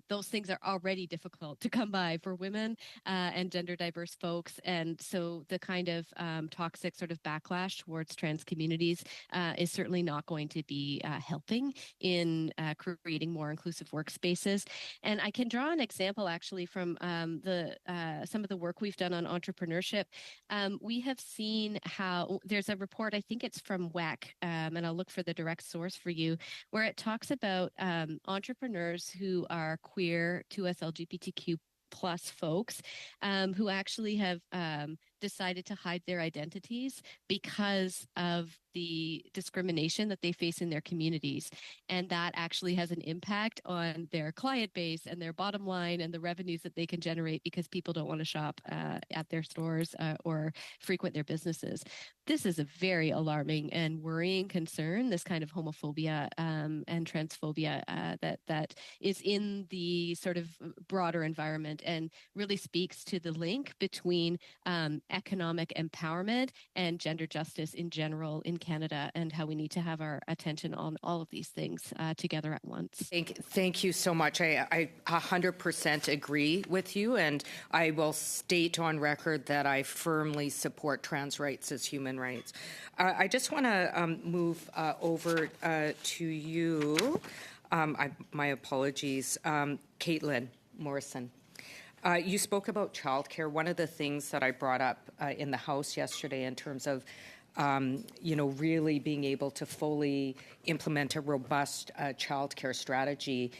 Those things are already difficult to come by for women and gender diverse folks. And so the kind of toxic sort of backlash towards trans communities is certainly not going to be helping in creating more inclusive workspaces. And I can draw an example actually from some of the work we've done on entrepreneurship. We have seen how there's a report, I think it's from WEC, and I'll look for the direct source for you, where it talks about entrepreneurs who are queer, 2S LGBTQ plus folks who actually have decided to hide their identities because of the discrimination that they face in their communities. And that actually has an impact on their client base and their bottom line and the revenues that they can generate because people don't want to shop at their stores or frequent their businesses. This is a very alarming and worrying concern, this kind of homophobia and transphobia that is in the sort of broader environment and really speaks to the link between economic empowerment and gender justice in general in Canada, and how we need to have our attention on all of these things together at once. Thank you so much. I 100% agree with you, and I will state on record that I firmly support trans rights as human rights. I just want to move over to you. My apologies. Caitlin Morrison. You spoke about childcare. One of the things that I brought up in the House yesterday in terms of really being able to fully implement a robust childcare strategy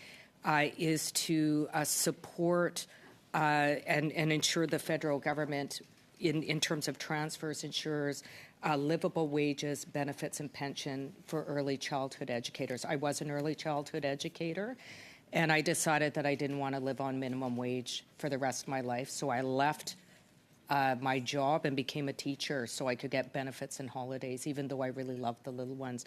is to support and ensure the federal government, in terms of transfers, ensures livable wages, benefits, and pension for early childhood educators. I was an early childhood educator, and I decided that I didn't want to live on minimum wage for the rest of my life, so I left my job and became a teacher so I could get benefits and holidays, even though I really loved the little ones.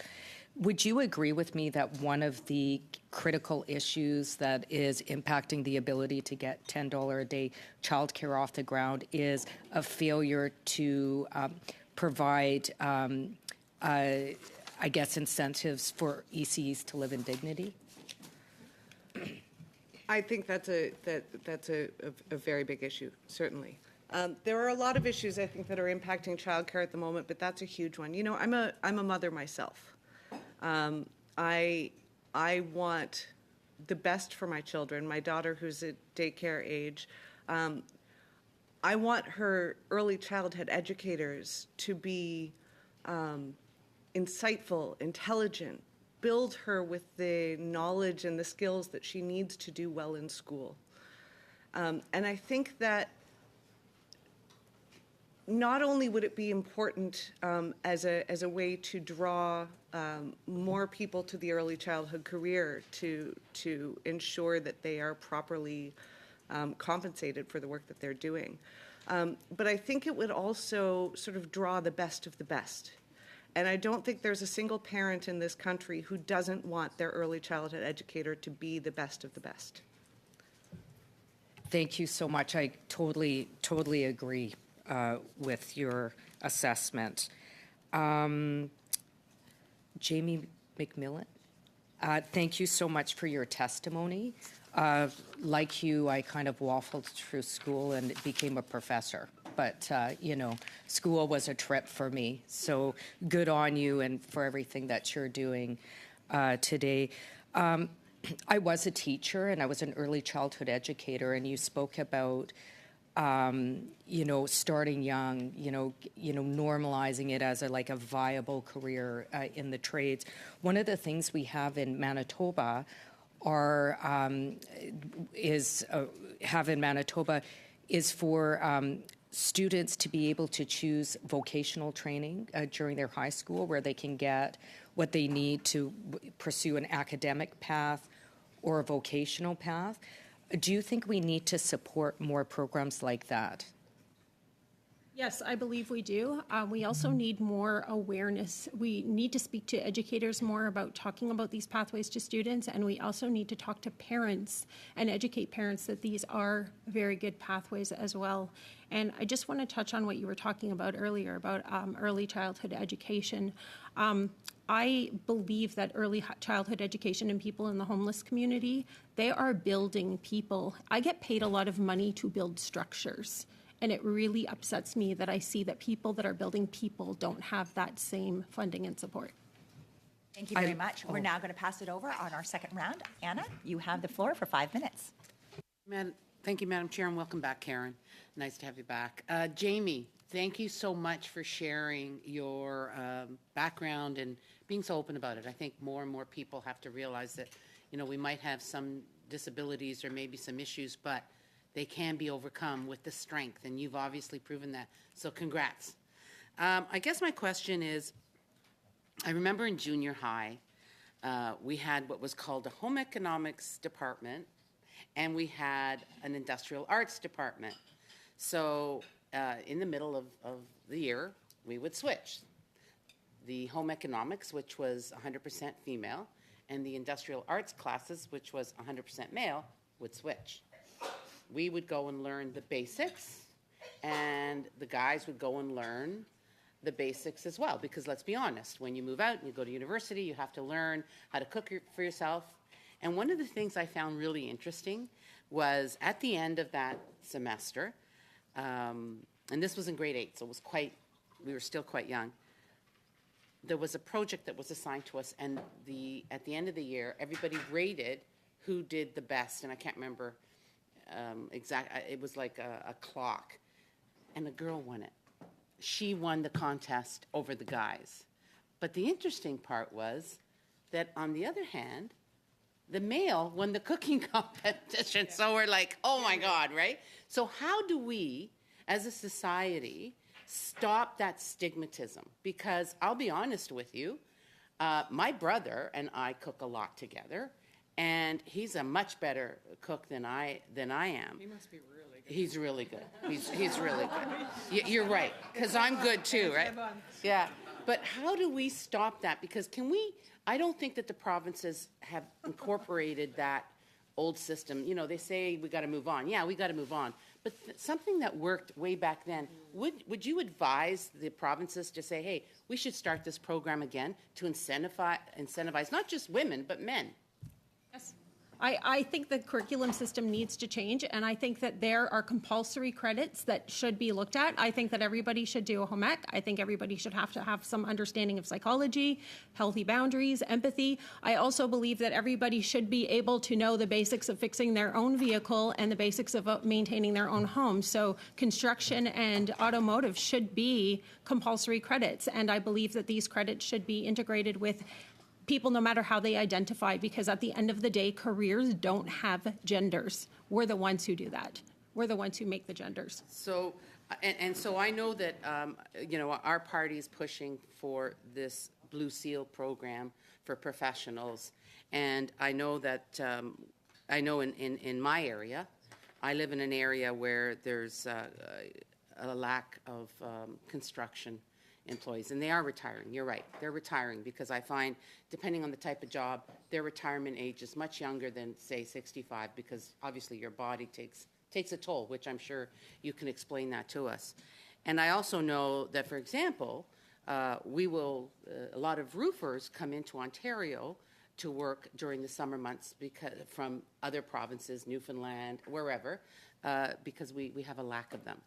Would you agree with me that one of the critical issues that is impacting the ability to get $10 a day childcare off the ground is a failure to provide, I guess, incentives for ECs to live in dignity? I think that's a very big issue, certainly. There are a lot of issues, I think, that are impacting childcare at the moment, but that's a huge one. I'm a mother myself. I want the best for my children. My daughter, who's at daycare age, I want her early childhood educators to be insightful, intelligent, build her with the knowledge and the skills that she needs to do well in school. And I think that not only would it be important as a way to draw more people to the early childhood career to ensure that they are properly compensated for the work that they're doing, but I think it would also sort of draw the best of the best. And I don't think there's a single parent in this country who doesn't want their early childhood educator to be the best of the best. Thank you so much. I totally agree with your assessment. Jamie McMillan, thank you so much for your testimony. Like you, I kind of waffled through school and became a professor. But, school was a trip for me. So good on you and for everything that you're doing today. I was a teacher and I was an early childhood educator, and you spoke about starting young, normalizing it as a viable career in the trades. One of the things we have in Manitoba is for students to be able to choose vocational training during their high school, where they can get what they need to pursue an academic path or a vocational path. Do you think we need to support more programs like that? Yes, I believe we do. We also need more awareness. We need to speak to educators more about talking about these pathways to students, and we also need to talk to parents and educate parents that these are very good pathways as well. And I just want to touch on what you were talking about earlier about early childhood education. I believe that early childhood education and people in the homeless community, they are building people. I get paid a lot of money to build structures. And it really upsets me that I see that people that are building people don't have that same funding and support. Thank you very much. We're now going to pass it over on our second round. Anna, you have the floor for 5 minutes. Thank you, Madam Chair, and welcome back, Karen. Nice to have you back. Jamie, thank you so much for sharing your background and being so open about it. I think more and more people have to realize that, we might have some disabilities or maybe some issues, but they can be overcome with the strength, and you've obviously proven that. So congrats. I guess my question is, I remember in junior high, we had what was called a home economics department, and we had an industrial arts department. So in the middle of the year, we would switch. The home economics, which was 100% female, and the industrial arts classes, which was 100% male, would switch. We would go and learn the basics, and the guys would go and learn the basics as well. Because let's be honest, when you move out and you go to university, you have to learn how to cook for yourself. And one of the things I found really interesting was at the end of that semester, and this was in grade 8, so we were still quite young. There was a project that was assigned to us, and at the end of the year, everybody rated who did the best, and I can't remember. It was like a clock, and a girl won it. she won the contest over the guys. But the interesting part was that, on the other hand, the male won the cooking competition. So we're like, oh my God, right? So how do we, as a society, stop that stigmatism? Because I'll be honest with you, my brother and I cook a lot together, and he's a much better cook than I am. He must be really good. He's really good. He's really good. You're right, because I'm good too, right? Yeah. But how do we stop that? Because I don't think that the provinces have incorporated that old system. You know, they say we got to move on. Yeah, we got to move on. But something that worked way back then, would you advise the provinces to say, hey, we should start this program again to incentivize not just women, but men? Yes. I think the curriculum system needs to change, and I think that there are compulsory credits that should be looked at. I think that everybody should do a home ec. I think everybody should have to have some understanding of psychology, healthy boundaries, empathy. I also believe that everybody should be able to know the basics of fixing their own vehicle and the basics of maintaining their own home. So construction and automotive should be compulsory credits, and I believe that these credits should be integrated with people no matter how they identify, because at the end of the day, careers don't have genders. We're the ones who do that. We're the ones who make the genders. So, so I know that, our party is pushing for this Blue Seal program for professionals. And I know that, in my area, I live in an area where there's a lack of construction employees, and they are retiring. You're right, they're retiring, because I find, depending on the type of job, their retirement age is much younger than, say, 65, because obviously your body takes a toll, which I'm sure you can explain that to us. And I also know that, for example, a lot of roofers come into Ontario to work during the summer months from other provinces, Newfoundland, wherever, because we have a lack of them.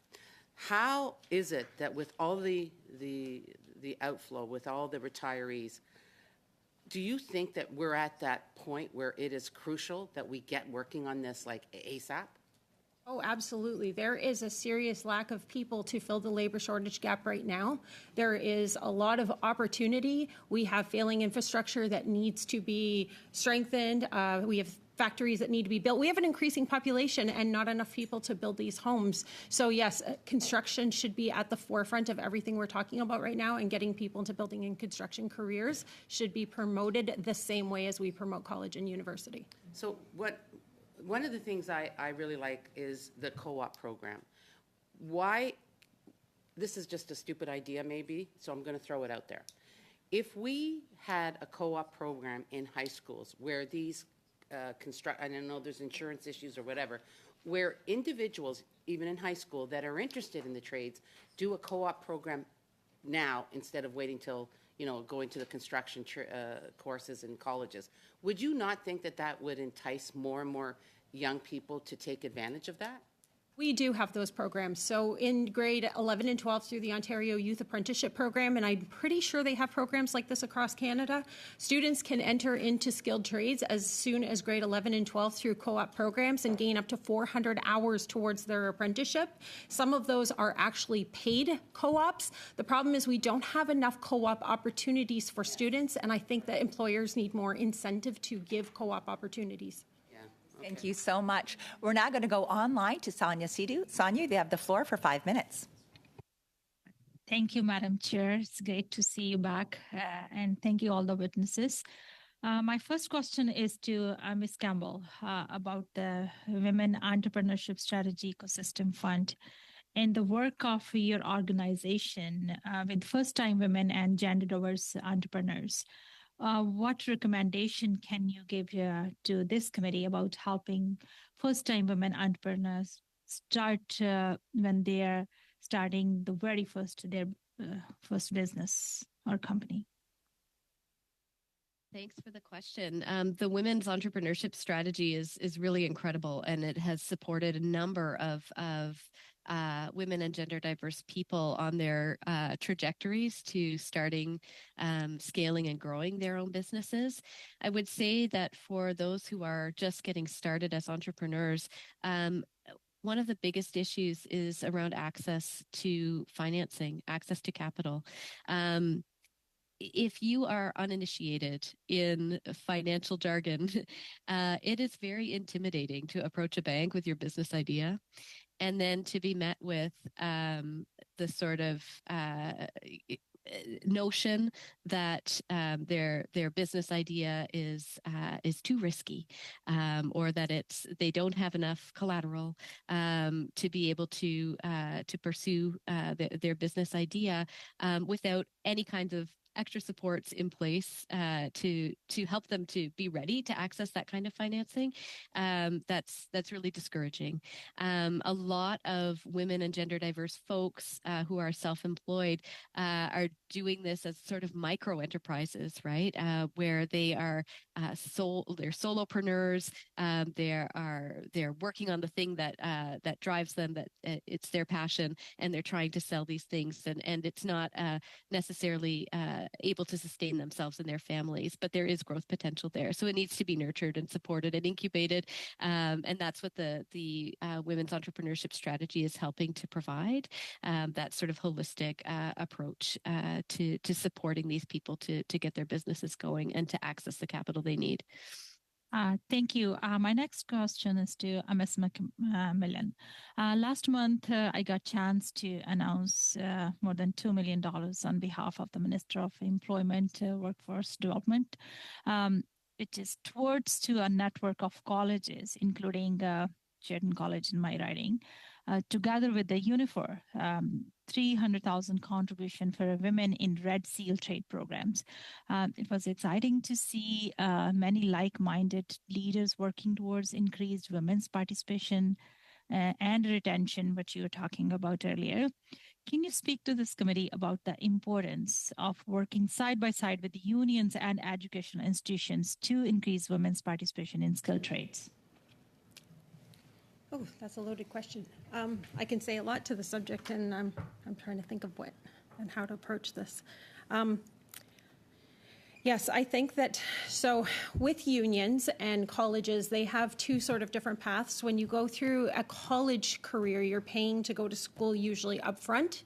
How is it that with all the outflow, with all the retirees, do you think that we're at that point where it is crucial that we get working on this like ASAP? Oh, absolutely. There is a serious lack of people to fill the labor shortage gap right now. There is a lot of opportunity. We have failing infrastructure that needs to be strengthened. We have factories that need to be built. We have an increasing population and not enough people to build these homes. So yes, construction should be at the forefront of everything we're talking about right now, and getting people into building and construction careers should be promoted the same way as we promote college and university. So one of the things I really like is the co-op program. Why? This is just a stupid idea maybe, so I'm going to throw it out there. If we had a co-op program in high schools where these I don't know, there's insurance issues or whatever, where individuals, even in high school, that are interested in the trades, do a co-op program now instead of waiting till, going to the construction courses in colleges. Would you not think that that would entice more and more young people to take advantage of that? We do have those programs. So in grade 11 and 12 through the Ontario Youth Apprenticeship Program, and I'm pretty sure they have programs like this across Canada, students can enter into skilled trades as soon as grade 11 and 12 through co-op programs and gain up to 400 hours towards their apprenticeship. Some of those are actually paid co-ops. The problem is we don't have enough co-op opportunities for students, and I think that employers need more incentive to give co-op opportunities. Thank you so much. We're now going to go online to Sonia Sidhu. Sonia, you have the floor for 5 minutes. Thank you, Madam Chair. It's great to see you back, and thank you all the witnesses. My first question is to Ms. Campbell about the Women Entrepreneurship Strategy Ecosystem Fund and the work of your organization with first-time women and gender-diverse entrepreneurs. What recommendation can you give to this committee about helping first-time women entrepreneurs start when they're starting their first business or company? Thanks for the question. The Women's Entrepreneurship Strategy is really incredible, and it has supported a number of women and gender diverse people on their trajectories to starting, scaling, and growing their own businesses. I would say that for those who are just getting started as entrepreneurs, one of the biggest issues is around access to financing, access to capital. If you are uninitiated in financial jargon, it is very intimidating to approach a bank with your business idea and then to be met with the sort of notion that their business idea is too risky, or that they don't have enough collateral to be able to pursue their business idea without any kinds of extra supports in place to help them to be ready to access that kind of financing. That's really discouraging. A lot of women and gender diverse folks who are self-employed are doing this as sort of micro enterprises, right? Where they are they're solopreneurs. They're working on the thing that drives them, that it's their passion, and they're trying to sell these things, and it's not necessarily able to sustain themselves and their families, but there is growth potential there. So it needs to be nurtured and supported and incubated, and that's what the women's entrepreneurship strategy is helping to provide, that sort of holistic approach to supporting these people to get their businesses going and to access the capital they need. Thank you. My next question is to Ms. McMillan. Last month, I got a chance to announce more than $2 million on behalf of the Minister of Employment, Workforce Development, which is towards to a network of colleges, including Sheridan College in my riding, together with the UNIFOR, 300,000 contribution for women in Red Seal trade programs. It was exciting to see many like-minded leaders working towards increased women's participation and retention, which you were talking about earlier. Can you speak to this committee about the importance of working side by side with the unions and educational institutions to increase women's participation in skilled trades? Oh, that's a loaded question. I can say a lot to the subject, and I'm trying to think of what and how to approach this. Yes, I think that, so with unions and colleges, they have two sort of different paths. When you go through a college career, you're paying to go to school usually up front,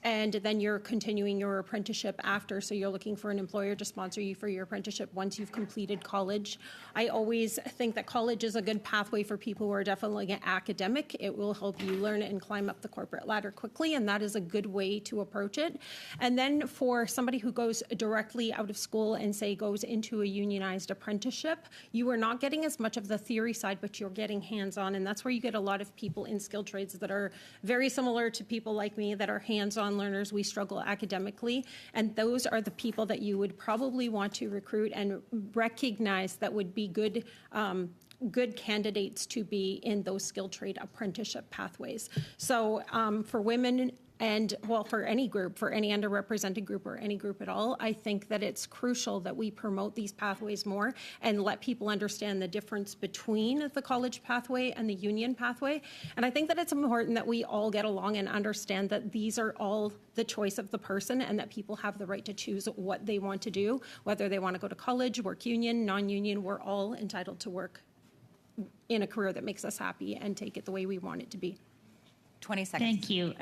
and then you're continuing your apprenticeship after. So you're looking for an employer to sponsor you for your apprenticeship once you've completed college. I always think that college is a good pathway for people who are definitely academic. It will help you learn and climb up the corporate ladder quickly, and that is a good way to approach it. And then for somebody who goes directly out of school and say goes into a unionized apprenticeship, you are not getting as much of the theory side, but you're getting hands-on, and that's where you get a lot of people in skilled trades that are very similar to people like me that are hands-on learners. We struggle academically, and those are the people that you would probably want to recruit and recognize that would be good candidates to be in those skilled trade apprenticeship pathways. So for women, and well, for any group, for any underrepresented group or any group at all, I think that it's crucial that we promote these pathways more and let people understand the difference between the college pathway and the union pathway. And I think that it's important that we all get along and understand that these are all the choice of the person, and that people have the right to choose what they want to do, whether they want to go to college, work union, non-union. We're all entitled to work in a career that makes us happy and take it the way we want it to be. 20 seconds. Thank you.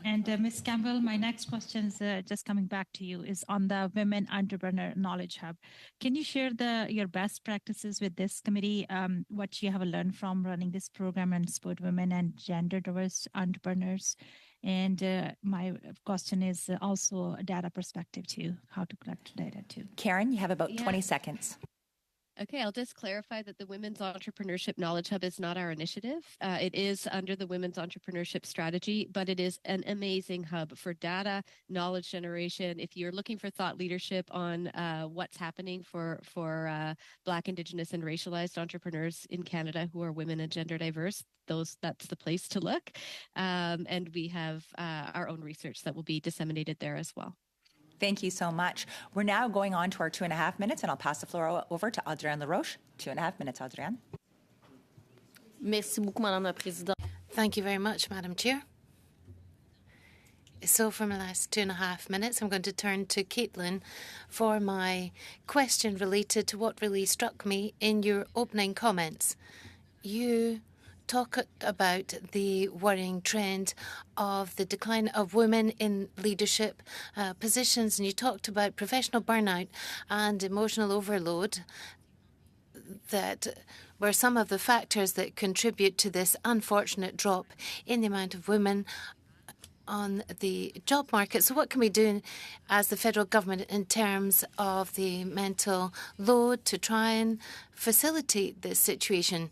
And Ms. Campbell, my next question is just coming back to you, is on the Women Entrepreneur Knowledge Hub. Can you share your best practices with this committee, what you have learned from running this program and support women and gender diverse entrepreneurs? And my question is also a data perspective too, how to collect data too. Karen, you have about 20 seconds. Okay, I'll just clarify that the Women's Entrepreneurship Knowledge Hub is not our initiative. It is under the Women's Entrepreneurship Strategy, but it is an amazing hub for data, knowledge generation. If you're looking for thought leadership on what's happening for Black, Indigenous, and racialized entrepreneurs in Canada who are women and gender diverse, that's the place to look. And we have our own research that will be disseminated there as well. Thank you so much. We're now going on to our 2.5 minutes, and I'll pass the floor over to Adrienne LaRoche. 2.5 minutes, Adrienne. Merci beaucoup, Madame la Présidente. Thank you very much, Madam Chair. So for my last 2.5 minutes, I'm going to turn to Caitlin for my question related to what really struck me in your opening comments. You talk about the worrying trend of the decline of women in leadership positions, and you talked about professional burnout and emotional overload that were some of the factors that contribute to this unfortunate drop in the amount of women on the job market. So what can we do as the federal government in terms of the mental load to try and facilitate this situation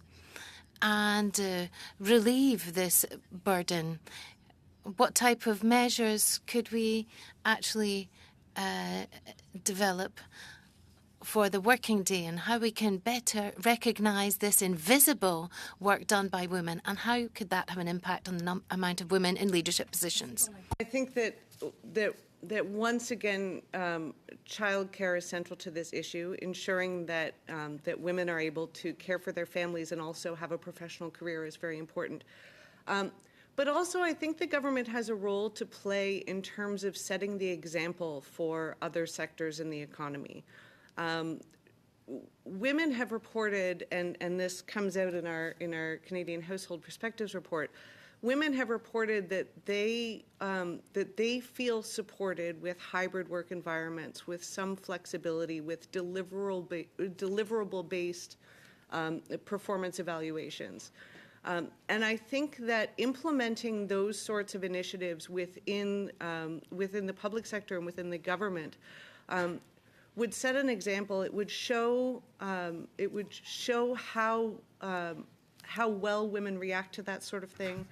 and relieve this burden? What type of measures could we actually develop for the working day, and how we can better recognise this invisible work done by women, and how could that have an impact on the amount of women in leadership positions? I think that once again, childcare is central to this issue. Ensuring that that women are able to care for their families and also have a professional career is very important. But also, I think the government has a role to play in terms of setting the example for other sectors in the economy. Women have reported, and this comes out in our Canadian Household Perspectives report, women have reported that they feel supported with hybrid work environments, with some flexibility, with deliverable-based performance evaluations. And I think that implementing those sorts of initiatives within the public sector and within the government would set an example. It would show how well women react to that sort of thing.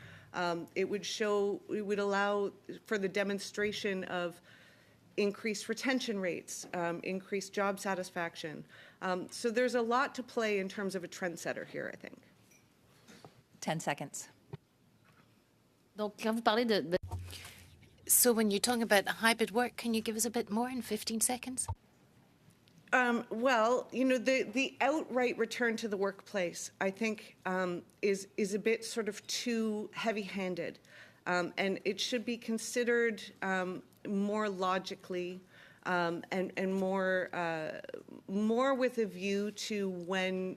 It would allow for the demonstration of increased retention rates, increased job satisfaction. So there's a lot to play in terms of a trendsetter here, I think. 10 seconds. Donc, quand vous parlez de... So when you're talking about hybrid work, can you give us a bit more in 15 seconds? Well, you know, the outright return to the workplace, I think, is a bit sort of too heavy-handed, and it should be considered more logically and more with a view to when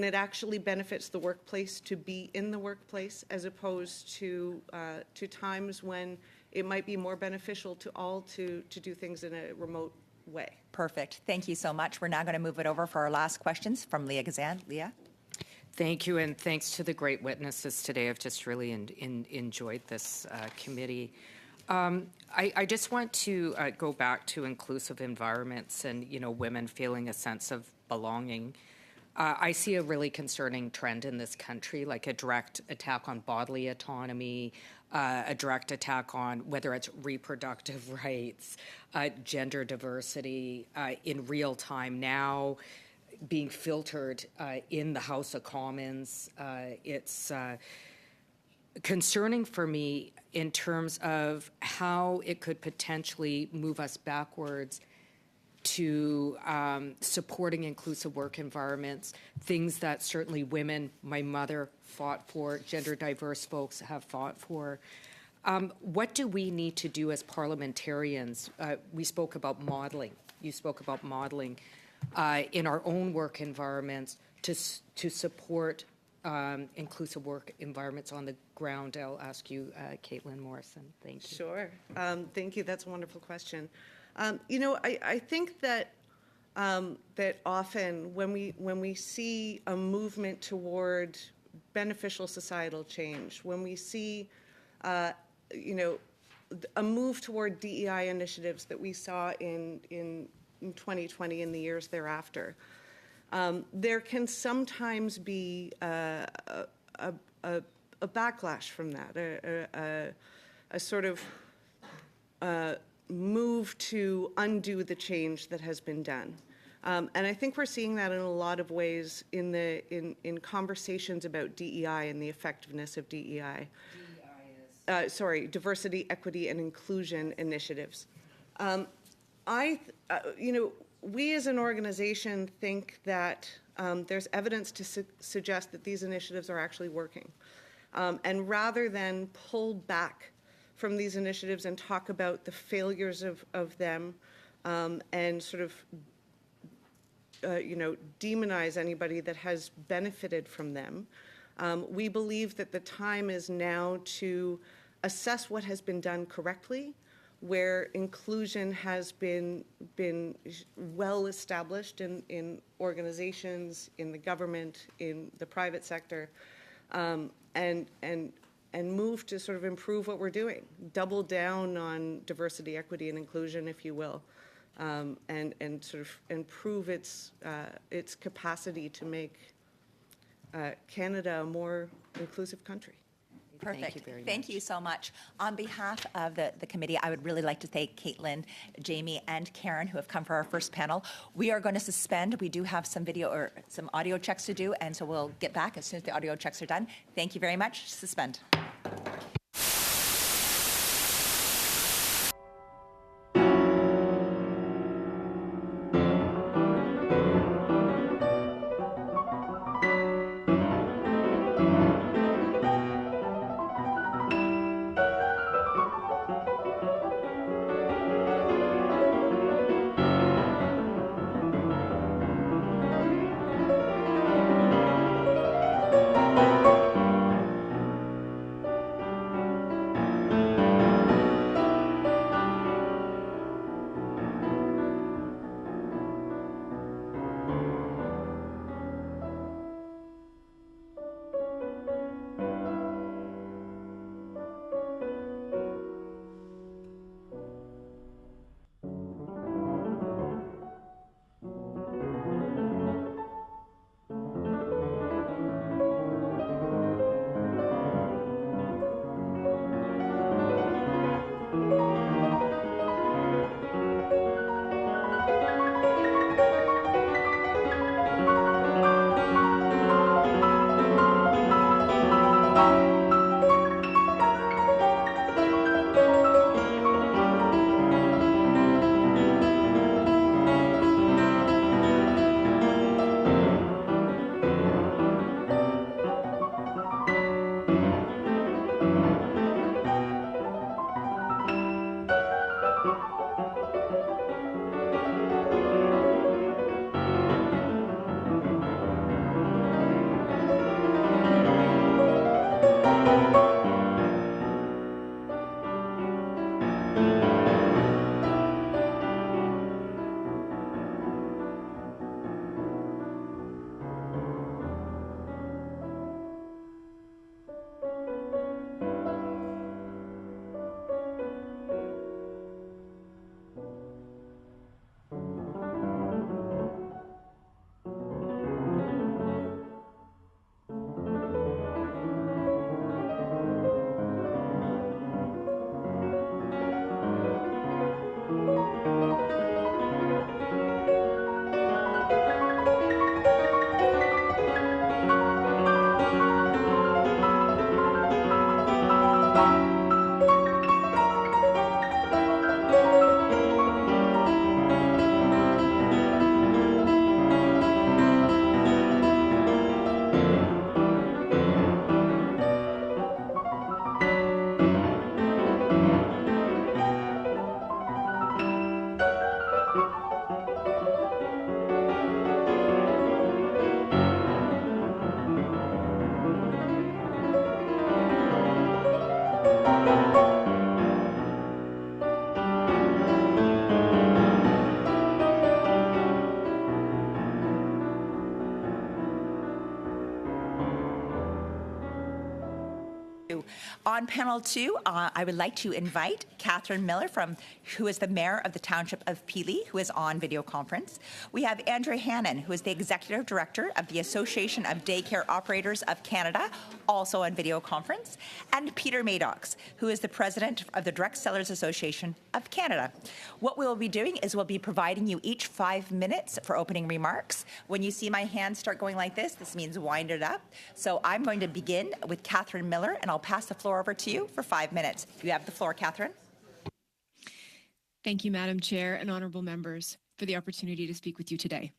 it actually benefits the workplace to be in the workplace, as opposed to times when it might be more beneficial to all to do things in a remote way. Perfect. Thank you so much. We're now going to move it over for our last questions from Leah Gazan. Leah? Thank you, and thanks to the great witnesses today. I've just really enjoyed this committee. I just want to go back to inclusive environments and, women feeling a sense of belonging. I see a really concerning trend in this country, like a direct attack on bodily autonomy, a direct attack on whether it's reproductive rights, gender diversity in real time now, being filtered in the House of Commons. It's concerning for me in terms of how it could potentially move us backwards to supporting inclusive work environments, things that certainly women, my mother, fought for, gender diverse folks have fought for. What do we need to do as parliamentarians? We spoke about modeling. You spoke about modeling in our own work environments to support inclusive work environments on the ground. I'll ask you, Caitlin Morrison. Thank you. Sure. Thank you. That's a wonderful question. I think that that often when we see a movement toward beneficial societal change, when we see a move toward DEI initiatives that we saw in 2020 and the years thereafter, there can sometimes be a backlash from that, a sort of move to undo the change that has been done. And I think we're seeing that in a lot of ways in conversations about DEI and the effectiveness of DEI. Diversity, equity, and inclusion initiatives. We as an organization think that there's evidence to suggest that these initiatives are actually working. And rather than pull back from these initiatives and talk about the failures of them and sort of, demonize anybody that has benefited from them, We believe that the time is now to assess what has been done correctly, where inclusion has been well established in organizations, in the government, in the private sector, and move to sort of improve what we're doing, double down on diversity, equity, and inclusion, if you will, and sort of improve its capacity to make Canada a more inclusive country. Perfect. Thank you very much. Thank you so much. On behalf of the committee, I would really like to thank Caitlin, Jamie, and Karen, who have come for our first panel. We are going to suspend. We do have some video or some audio checks to do, and so we'll get back as soon as the audio checks are done. Thank you very much. Suspend. On panel 2, I would like to invite Catherine Miller, who is the mayor of the township of Peely, who is on video conference. We have Andrea Hannon, who is the executive director of the Association of Daycare Operators of Canada, also on video conference, and Peter Maddox, who is the president of the Direct Sellers Association of Canada. What we'll be doing is we'll be providing you each 5 minutes for opening remarks. When you see my hand start going like this means wind it up. So I'm going to begin with Catherine Miller, and I'll pass the floor over to you for 5 minutes. You have the floor, Catherine. Thank you, Madam Chair and honorable members, for the opportunity to speak with you today.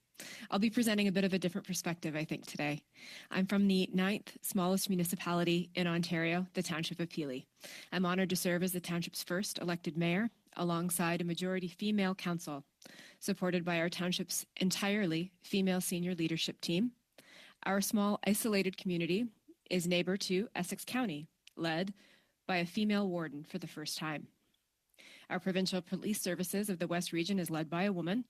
I'll be presenting a bit of a different perspective, I think, today. I'm from the 9th smallest municipality in Ontario, the township of Peely. I'm honored to serve as the township's first elected mayor, alongside a majority female council, supported by our township's entirely female senior leadership team, our small isolated community is neighbor to Essex County, led by a female warden for the first time. Our provincial police services of the West Region is led by a woman.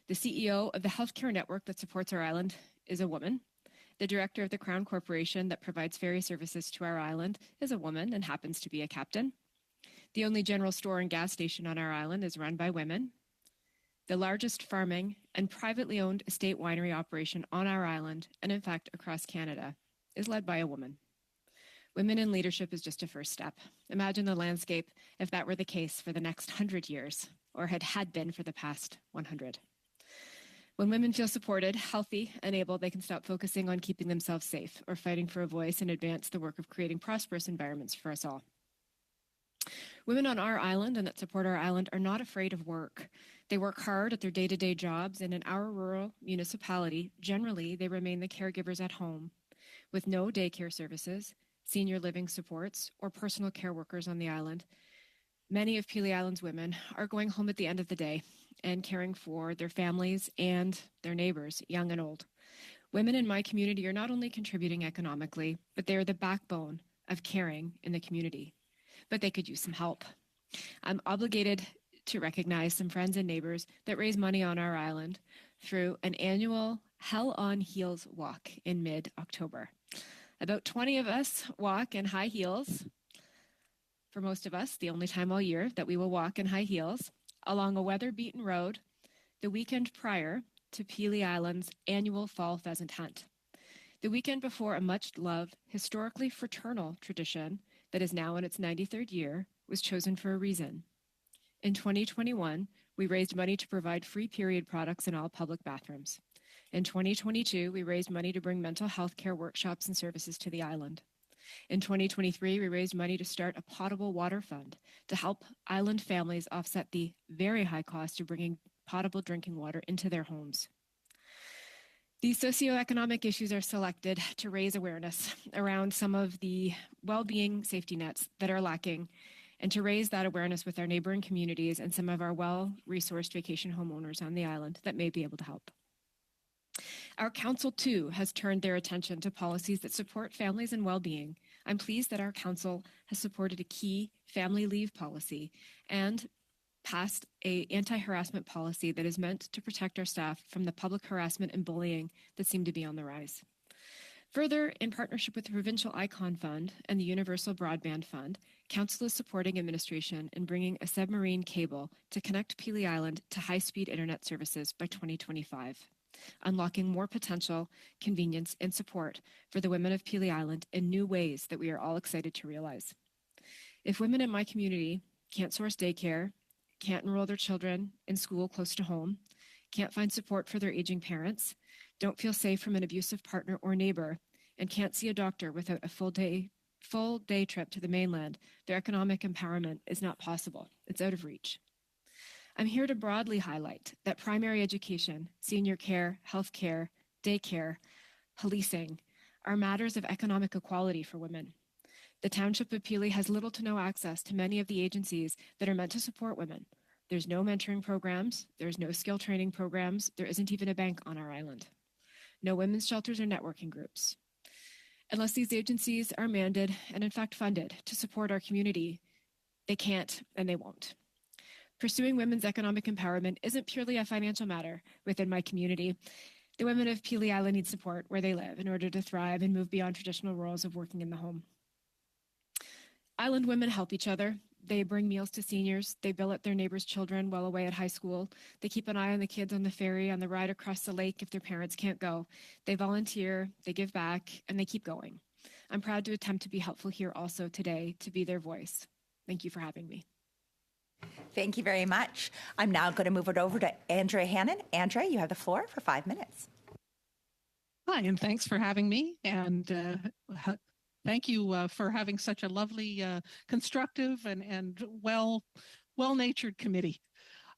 The CEO of the healthcare network that supports our island is a woman. The director of the Crown Corporation that provides ferry services to our island is a woman and happens to be a captain. The only general store and gas station on our island is run by women. The largest farming and privately owned estate winery operation on our island, and in fact across Canada, is led by a woman. Women in leadership is just a first step. Imagine the landscape if that were the case for the next 100 years, or had been for the past 100. When women feel supported, healthy, and able, they can stop focusing on keeping themselves safe or fighting for a voice and advance the work of creating prosperous environments for us all. Women on our island and that support our island are not afraid of work. They work hard at their day-to-day jobs, and in our rural municipality, generally, they remain the caregivers at home with no daycare services, senior living supports, or personal care workers on the island. Many of Pelee Island's women are going home at the end of the day and caring for their families and their neighbors, young and old. Women in my community are not only contributing economically, but they are the backbone of caring in the community. But they could use some help. I'm obligated to recognize some friends and neighbors that raise money on our island through an annual Hell on Heels walk in mid-October. About 20 of us walk in high heels. For most of us, the only time all year that we will walk in high heels along a weather-beaten road the weekend prior to Pelee Island's annual fall pheasant hunt. The weekend before a much-loved, historically fraternal tradition that is now in its 93rd year was chosen for a reason. In 2021, we raised money to provide free period products in all public bathrooms. In 2022, we raised money to bring mental health care workshops and services to the island. In 2023, we raised money to start a potable water fund to help island families offset the very high cost of bringing potable drinking water into their homes. These socioeconomic issues are selected to raise awareness around some of the well-being safety nets that are lacking, and to raise that awareness with our neighboring communities and some of our well-resourced vacation homeowners on the island that may be able to help. Our council, too, has turned their attention to policies that support families and well-being. I'm pleased that our council has supported a key family leave policy and passed an anti-harassment policy that is meant to protect our staff from the public harassment and bullying that seem to be on the rise. Further, in partnership with the Provincial Icon Fund and the Universal Broadband Fund, Council is supporting administration in bringing a submarine cable to connect Pelee Island to high-speed internet services by 2025. Unlocking more potential, convenience, and support for the women of Pelee Island in new ways that we are all excited to realize. If women in my community can't source daycare, can't enroll their children in school close to home, can't find support for their aging parents, don't feel safe from an abusive partner or neighbor, and can't see a doctor without a full day trip to the mainland, their economic empowerment is not possible. It's out of reach. I'm here to broadly highlight that primary education, senior care, health care, daycare, policing are matters of economic equality for women. The Township of Pelee has little to no access to many of the agencies that are meant to support women. There's no mentoring programs, there's no skill training programs, there isn't even a bank on our island. No women's shelters or networking groups. Unless these agencies are mandated and in fact funded to support our community, they can't and they won't. Pursuing women's economic empowerment isn't purely a financial matter within my community. The women of Pelee Island need support where they live in order to thrive and move beyond traditional roles of working in the home. Island women help each other. They bring meals to seniors. They billet their neighbors' children while away at high school. They keep an eye on the kids on the ferry, on the ride across the lake if their parents can't go. They volunteer, they give back, and they keep going. I'm proud to attempt to be helpful here also today, to be their voice. Thank you for having me. Thank you very much. I'm now going to move it over to Andrea Hannon. Andrea, you have the floor for 5 minutes. Hi, and thanks for having me. And thank you for having such a lovely, constructive, and well-natured committee.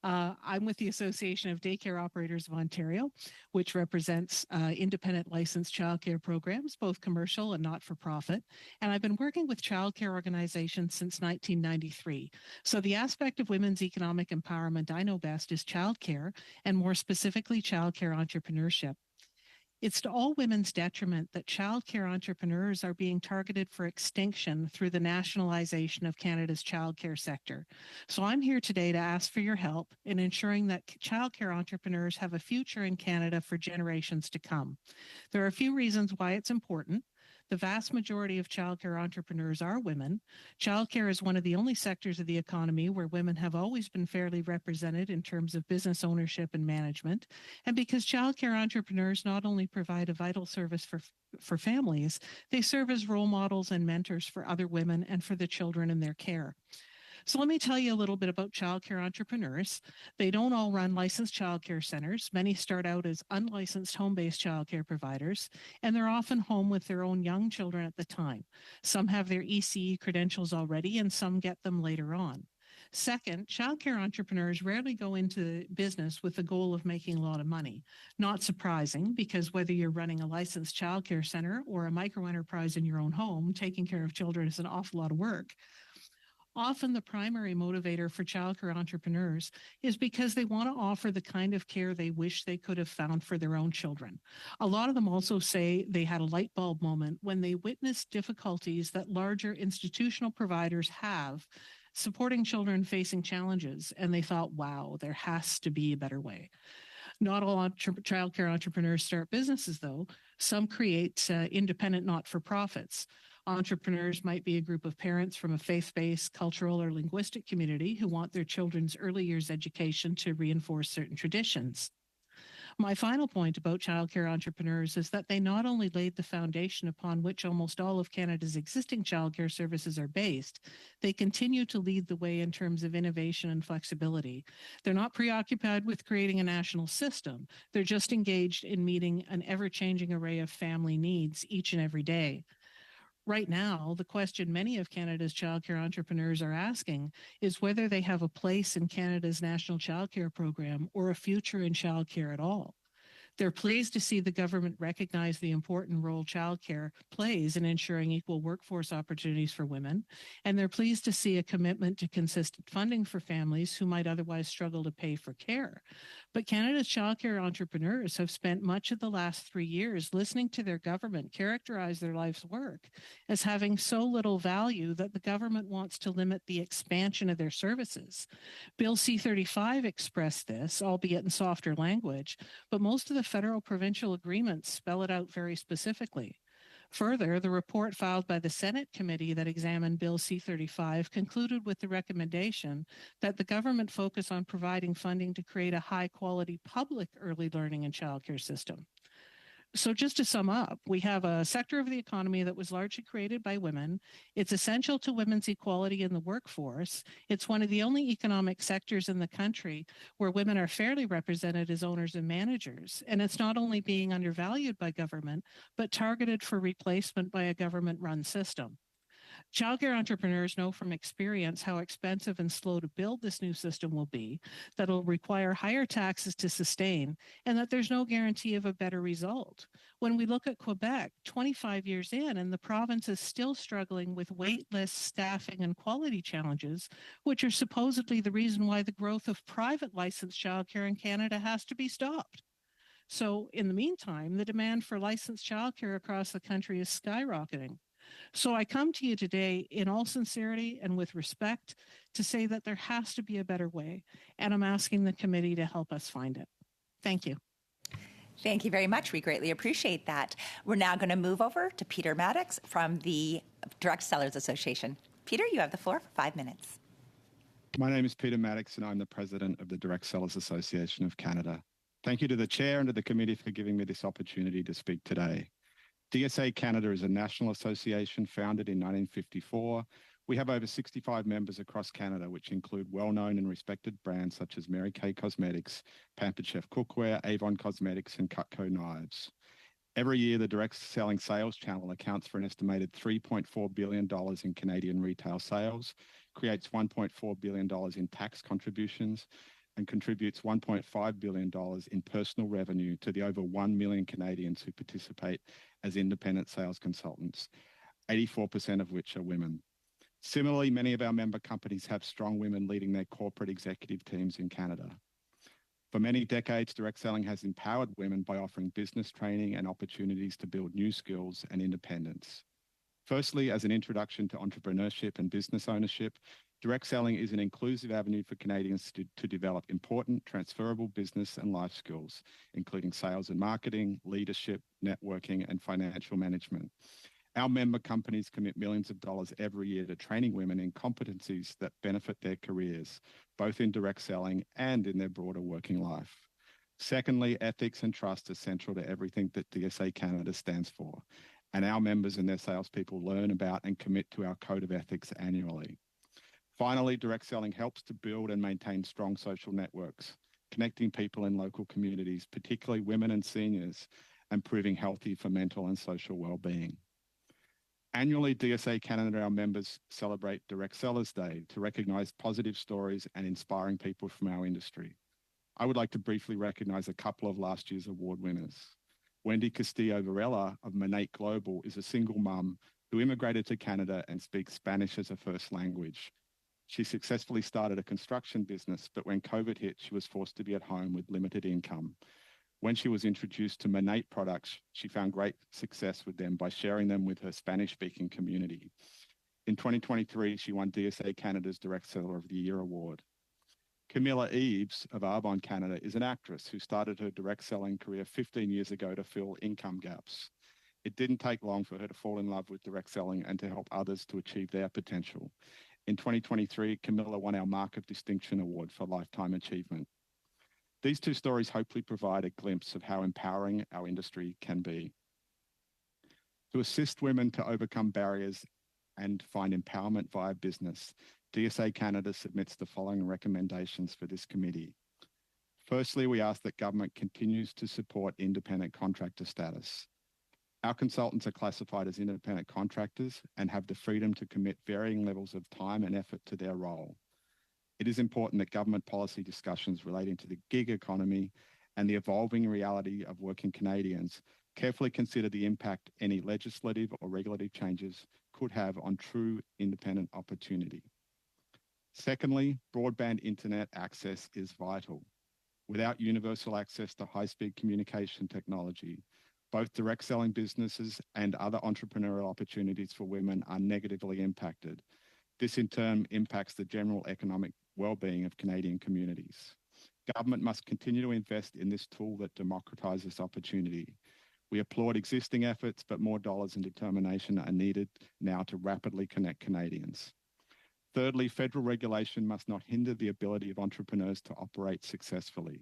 I'm with the Association of Daycare Operators of Ontario, which represents independent licensed childcare programs, both commercial and not-for-profit. And I've been working with childcare organizations since 1993. So the aspect of women's economic empowerment I know best is childcare, and more specifically, childcare entrepreneurship. It's to all women's detriment that childcare entrepreneurs are being targeted for extinction through the nationalization of Canada's childcare sector. So I'm here today to ask for your help in ensuring that childcare entrepreneurs have a future in Canada for generations to come. There are a few reasons why it's important. The vast majority of childcare entrepreneurs are women. Childcare is one of the only sectors of the economy where women have always been fairly represented in terms of business ownership and management. And because childcare entrepreneurs not only provide a vital service for families, they serve as role models and mentors for other women and for the children in their care. So let me tell you a little bit about childcare entrepreneurs. They don't all run licensed childcare centers. Many start out as unlicensed home-based childcare providers, and they're often home with their own young children at the time. Some have their ECE credentials already, and some get them later on. Second, childcare entrepreneurs rarely go into business with the goal of making a lot of money. Not surprising, because whether you're running a licensed childcare center or a micro-enterprise in your own home, taking care of children is an awful lot of work. Often the primary motivator for childcare entrepreneurs is because they want to offer the kind of care they wish they could have found for their own children. A lot of them also say they had a light bulb moment when they witnessed difficulties that larger institutional providers have supporting children facing challenges, and they thought, wow, there has to be a better way. Not all childcare entrepreneurs start businesses, though. Some create independent not-for-profits. Entrepreneurs might be a group of parents from a faith-based, cultural, or linguistic community who want their children's early years education to reinforce certain traditions. My final point about childcare entrepreneurs is that they not only laid the foundation upon which almost all of Canada's existing childcare services are based, they continue to lead the way in terms of innovation and flexibility. They're not preoccupied with creating a national system. They're just engaged in meeting an ever-changing array of family needs each and every day. Right now, the question many of Canada's childcare entrepreneurs are asking is whether they have a place in Canada's national childcare program or a future in childcare at all. They're pleased to see the government recognize the important role childcare plays in ensuring equal workforce opportunities for women, and they're pleased to see a commitment to consistent funding for families who might otherwise struggle to pay for care. But Canada's childcare entrepreneurs have spent much of the last 3 years listening to their government characterize their life's work as having so little value that the government wants to limit the expansion of their services. Bill C-35 expressed this, albeit in softer language, but most of the federal provincial agreements spell it out very specifically. Further, the report filed by the Senate committee that examined Bill C-35 concluded with the recommendation that the government focus on providing funding to create a high-quality public early learning and childcare system. So just to sum up, we have a sector of the economy that was largely created by women. It's essential to women's equality in the workforce. It's one of the only economic sectors in the country where women are fairly represented as owners and managers. And it's not only being undervalued by government, but targeted for replacement by a government-run system. Childcare entrepreneurs know from experience how expensive and slow to build this new system will be, that it'll require higher taxes to sustain, and that there's no guarantee of a better result. When we look at Quebec, 25 years in, and the province is still struggling with wait lists, staffing, and quality challenges, which are supposedly the reason why the growth of private licensed childcare in Canada has to be stopped. So in the meantime, the demand for licensed childcare across the country is skyrocketing. So I come to you today in all sincerity and with respect to say that there has to be a better way, and I'm asking the committee to help us find it. Thank you. Thank you very much. We greatly appreciate that. We're now going to move over to Peter Maddox from the Direct Sellers Association. Peter, you have the floor for 5 minutes. My name is Peter Maddox, and I'm the president of the Direct Sellers Association of Canada. Thank you to the chair and to the committee for giving me this opportunity to speak today. DSA Canada is a national association founded in 1954. We have over 65 members across Canada, which include well-known and respected brands such as Mary Kay Cosmetics, Pampered Chef Cookware, Avon Cosmetics, and Cutco Knives. Every year, the direct selling sales channel accounts for an estimated $3.4 billion in Canadian retail sales, creates $1.4 billion in tax contributions, and contributes $1.5 billion in personal revenue to the over 1 million Canadians who participate as independent sales consultants, 84% of which are women. Similarly, many of our member companies have strong women leading their corporate executive teams in Canada. For many decades, direct selling has empowered women by offering business training and opportunities to build new skills and independence. Firstly, as an introduction to entrepreneurship and business ownership, direct selling is an inclusive avenue for Canadians to develop important transferable business and life skills, including sales and marketing, leadership, networking, and financial management. Our member companies commit millions of dollars every year to training women in competencies that benefit their careers, both in direct selling and in their broader working life. Secondly, ethics and trust are central to everything that DSA Canada stands for, and our members and their salespeople learn about and commit to our code of ethics annually. Finally, direct selling helps to build and maintain strong social networks, connecting people in local communities, particularly women and seniors, and proving healthy for mental and social well-being. Annually, DSA Canada, our members celebrate Direct Sellers Day to recognise positive stories and inspiring people from our industry. I would like to briefly recognise a couple of last year's award winners. Wendy Castillo Varela of Monate Global is a single mum who immigrated to Canada and speaks Spanish as a first language. She successfully started a construction business, but when COVID hit, she was forced to be at home with limited income. When she was introduced to Monate products, she found great success with them by sharing them with her Spanish-speaking community. In 2023, she won DSA Canada's Direct Seller of the Year award. Camilla Eves of Arbonne, Canada, is an actress who started her direct selling career 15 years ago to fill income gaps. It didn't take long for her to fall in love with direct selling and to help others to achieve their potential. In 2023, Camilla won our Mark of Distinction Award for Lifetime Achievement. These two stories hopefully provide a glimpse of how empowering our industry can be. To assist women to overcome barriers and find empowerment via business, DSA Canada submits the following recommendations for this committee. Firstly, we ask that government continues to support independent contractor status. Our consultants are classified as independent contractors and have the freedom to commit varying levels of time and effort to their role. It is important that government policy discussions relating to the gig economy and the evolving reality of working Canadians carefully consider the impact any legislative or regulatory changes could have on true independent opportunity. Secondly, broadband internet access is vital. Without universal access to high-speed communication technology, both direct selling businesses and other entrepreneurial opportunities for women are negatively impacted. This in turn impacts the general economic well-being of Canadian communities. Government must continue to invest in this tool that democratises opportunity. We applaud existing efforts, but more dollars and determination are needed now to rapidly connect Canadians. Thirdly, federal regulation must not hinder the ability of entrepreneurs to operate successfully.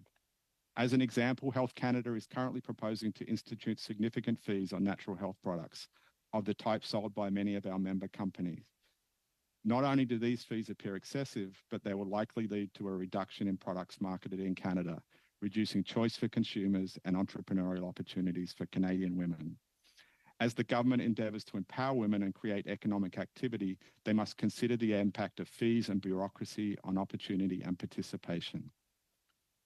As an example, Health Canada is currently proposing to institute significant fees on natural health products of the type sold by many of our member companies. Not only do these fees appear excessive, but they will likely lead to a reduction in products marketed in Canada, reducing choice for consumers and entrepreneurial opportunities for Canadian women. As the government endeavours to empower women and create economic activity, they must consider the impact of fees and bureaucracy on opportunity and participation.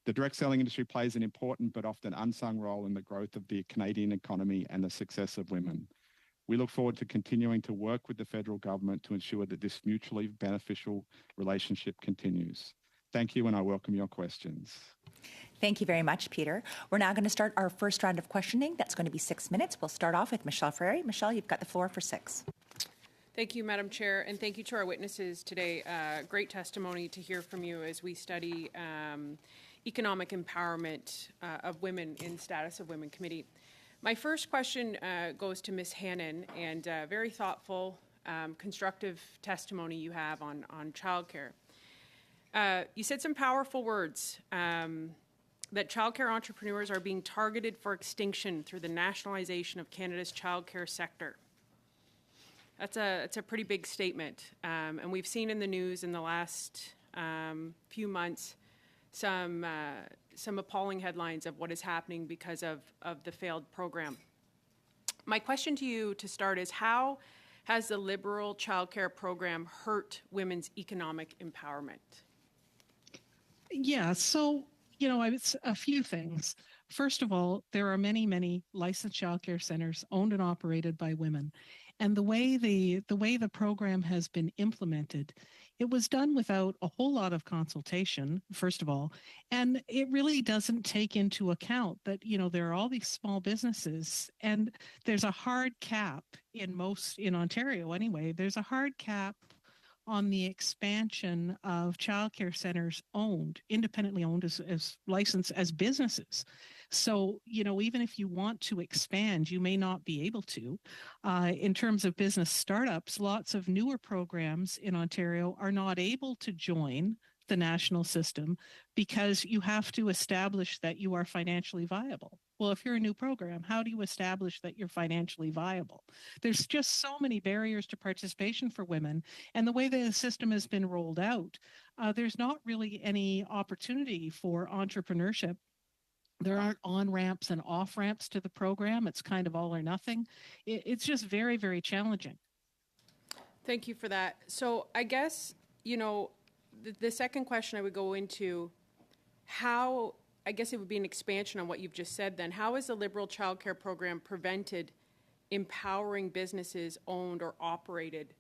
The direct selling industry plays an important but often unsung role in the growth of the Canadian economy and the success of women. We look forward to continuing to work with the federal government to ensure that this mutually beneficial relationship continues. Thank you, and I welcome your questions. Thank you very much, Peter. We're now going to start our first round of questioning. That's going to be 6 minutes. We'll start off with Michelle Frary. Michelle, you've got the floor for 6. Thank you, Madam Chair, and thank you to our witnesses today. Great testimony to hear from you as we study economic empowerment of women in Status of Women Committee. My first question goes to Ms. Hannon, and very thoughtful, constructive testimony you have on childcare. You said some powerful words, that childcare entrepreneurs are being targeted for extinction through the nationalization of Canada's childcare sector. It's a pretty big statement, and we've seen in the news in the last few months some appalling headlines of what is happening because of the failed program. My question to you to start is, how has the Liberal childcare program hurt women's economic empowerment? Yeah, so, it's a few things. First of all, there are many, many licensed childcare centers owned and operated by women. And the way the program has been implemented It was done without a whole lot of consultation, first of all, and it really doesn't take into account that, there are all these small businesses, and there's a hard cap in Ontario anyway, there's a hard cap on the expansion of childcare centers independently owned as licensed as businesses. So, even if you want to expand, you may not be able to. In terms of business startups, lots of newer programs in Ontario are not able to join the national system because you have to establish that you are financially viable. Well, if you're a new program, how do you establish that you're financially viable? There's just so many barriers to participation for women. And the way the system has been rolled out, there's not really any opportunity for entrepreneurship. There aren't on-ramps and off-ramps to the program. It's kind of all or nothing. It's just very, very challenging. Thank you for that. So I guess, the second question I would go into, I guess it would be an expansion on what you've just said then. How has the Liberal childcare program prevented empowering businesses owned or operated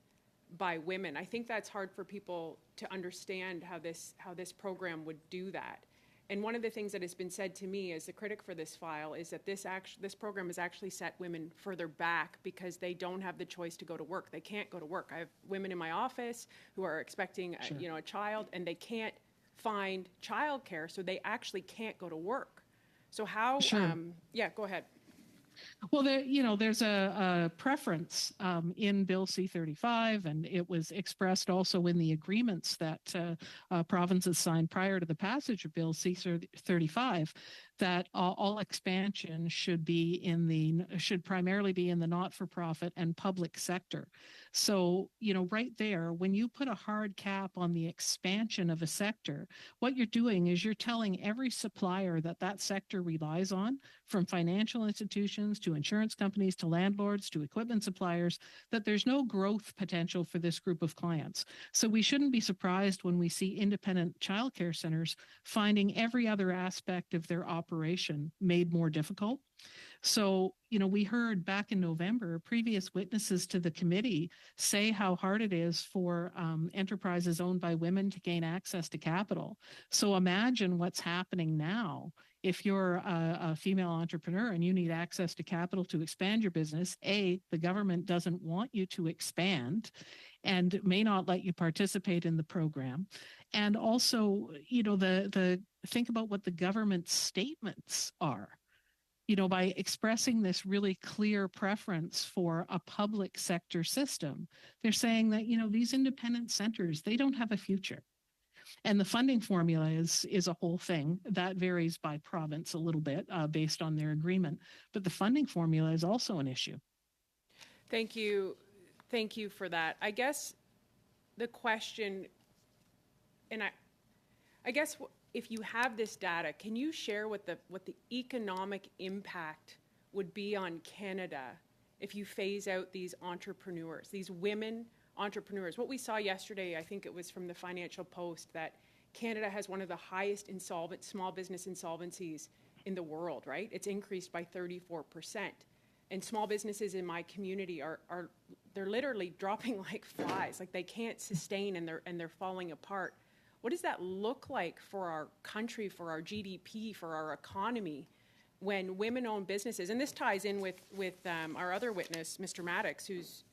by women? I think that's hard for people to understand how this program would do that. And one of the things that has been said to me as a critic for this file is that this program has actually set women further back because they don't have the choice to go to work. They can't go to work. I have women in my office who are expecting a child, and they can't find childcare, so they actually can't go to work. So how? Sure. Go ahead. Well, there's a preference in Bill C-35, and it was expressed also in the agreements that provinces signed prior to the passage of Bill C-35, that all expansion should primarily be in the not-for-profit and public sector. So, right there, when you put a hard cap on the expansion of a sector, what you're doing is you're telling every supplier that sector relies on, from financial institutions to insurance companies to landlords to equipment suppliers, that there's no growth potential for this group of clients. So we shouldn't be surprised when we see independent childcare centers finding every other aspect of their operation made more difficult. So, we heard back in November, previous witnesses to the committee say how hard it is for enterprises owned by women to gain access to capital. So imagine what's happening now. If you're a female entrepreneur and you need access to capital to expand your business, the government doesn't want you to expand and may not let you participate in the program. And also, think about what the government statements are. By expressing this really clear preference for a public sector system, they're saying that, these independent centers, they don't have a future. And the funding formula is a whole thing that varies by province a little bit based on their agreement. But the funding formula is also an issue. Thank you. Thank you for that. I guess the question, and I guess if you have this data, can you share what the economic impact would be on Canada if you phase out these entrepreneurs, these women entrepreneurs? What we saw yesterday, I think it was from the Financial Post, that Canada has one of the highest small business insolvencies in the world, right? It's increased by 34%. And small businesses in my community they're literally dropping like flies, like they can't sustain and they're falling apart. What does that look like for our country, for our GDP, for our economy, when women-owned businesses? And this ties in with our other witness, Mr. Maddox, who's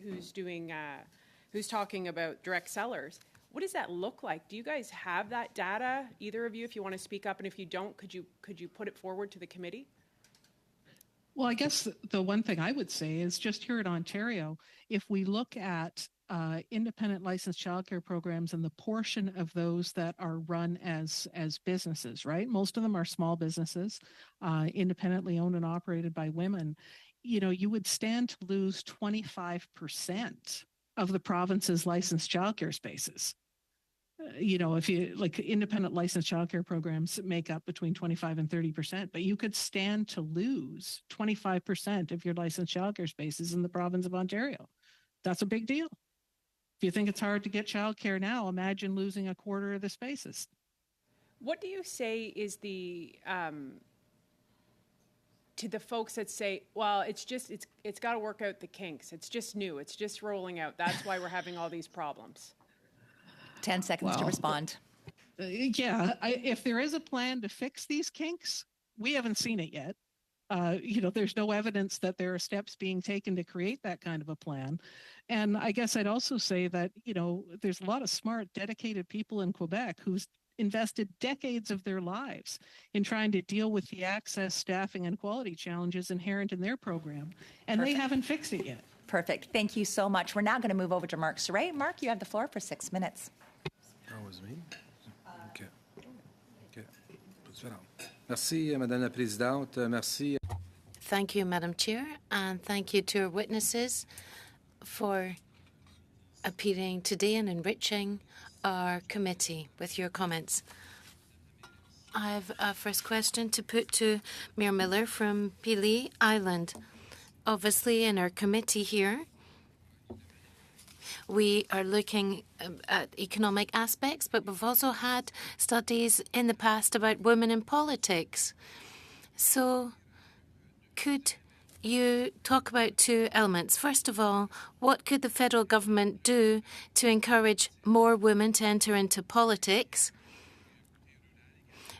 talking about direct sellers. What does that look like? Do you guys have that data, either of you? If you want to speak up, and if you don't, could you put it forward to the committee? Well, I guess the one thing I would say is just here in Ontario, if we look at independent licensed childcare programs and the portion of those that are run as businesses, right? Most of them are small businesses, independently owned and operated by women. You would stand to lose 25% of the province's licensed childcare spaces. If you independent licensed childcare programs make up between 25 and 30%, but you could stand to lose 25% of your licensed childcare spaces in the province of Ontario. That's a big deal. If you think it's hard to get childcare now, imagine losing a quarter of the spaces. What do you say is to the folks that say, well, it's got to work out the kinks. It's just new. It's just rolling out. That's why we're having all these problems. 10 seconds to Well, respond. If there is a plan to fix these kinks, we haven't seen it yet. There's no evidence that there are steps being taken to create that kind of a plan. And I guess I'd also say that, there's a lot of smart, dedicated people in Quebec who's invested decades of their lives in trying to deal with the access, staffing, and quality challenges inherent in their program. And they haven't fixed it yet. Perfect. Thank you so much. We're now going to move over to Mark Saray. Mark, you have the floor for 6 minutes. That was me. Okay. Merci, Madame la Présidente. Merci. Thank you, Madam Chair, and thank you to our witnesses for appearing today and enriching our committee with your comments. I have a first question to put to Mayor Miller from Pelee Island. Obviously, in our committee here, we are looking at economic aspects, but we've also had studies in the past about women in politics. So could you talk about two elements? First of all, what could the federal government do to encourage more women to enter into politics?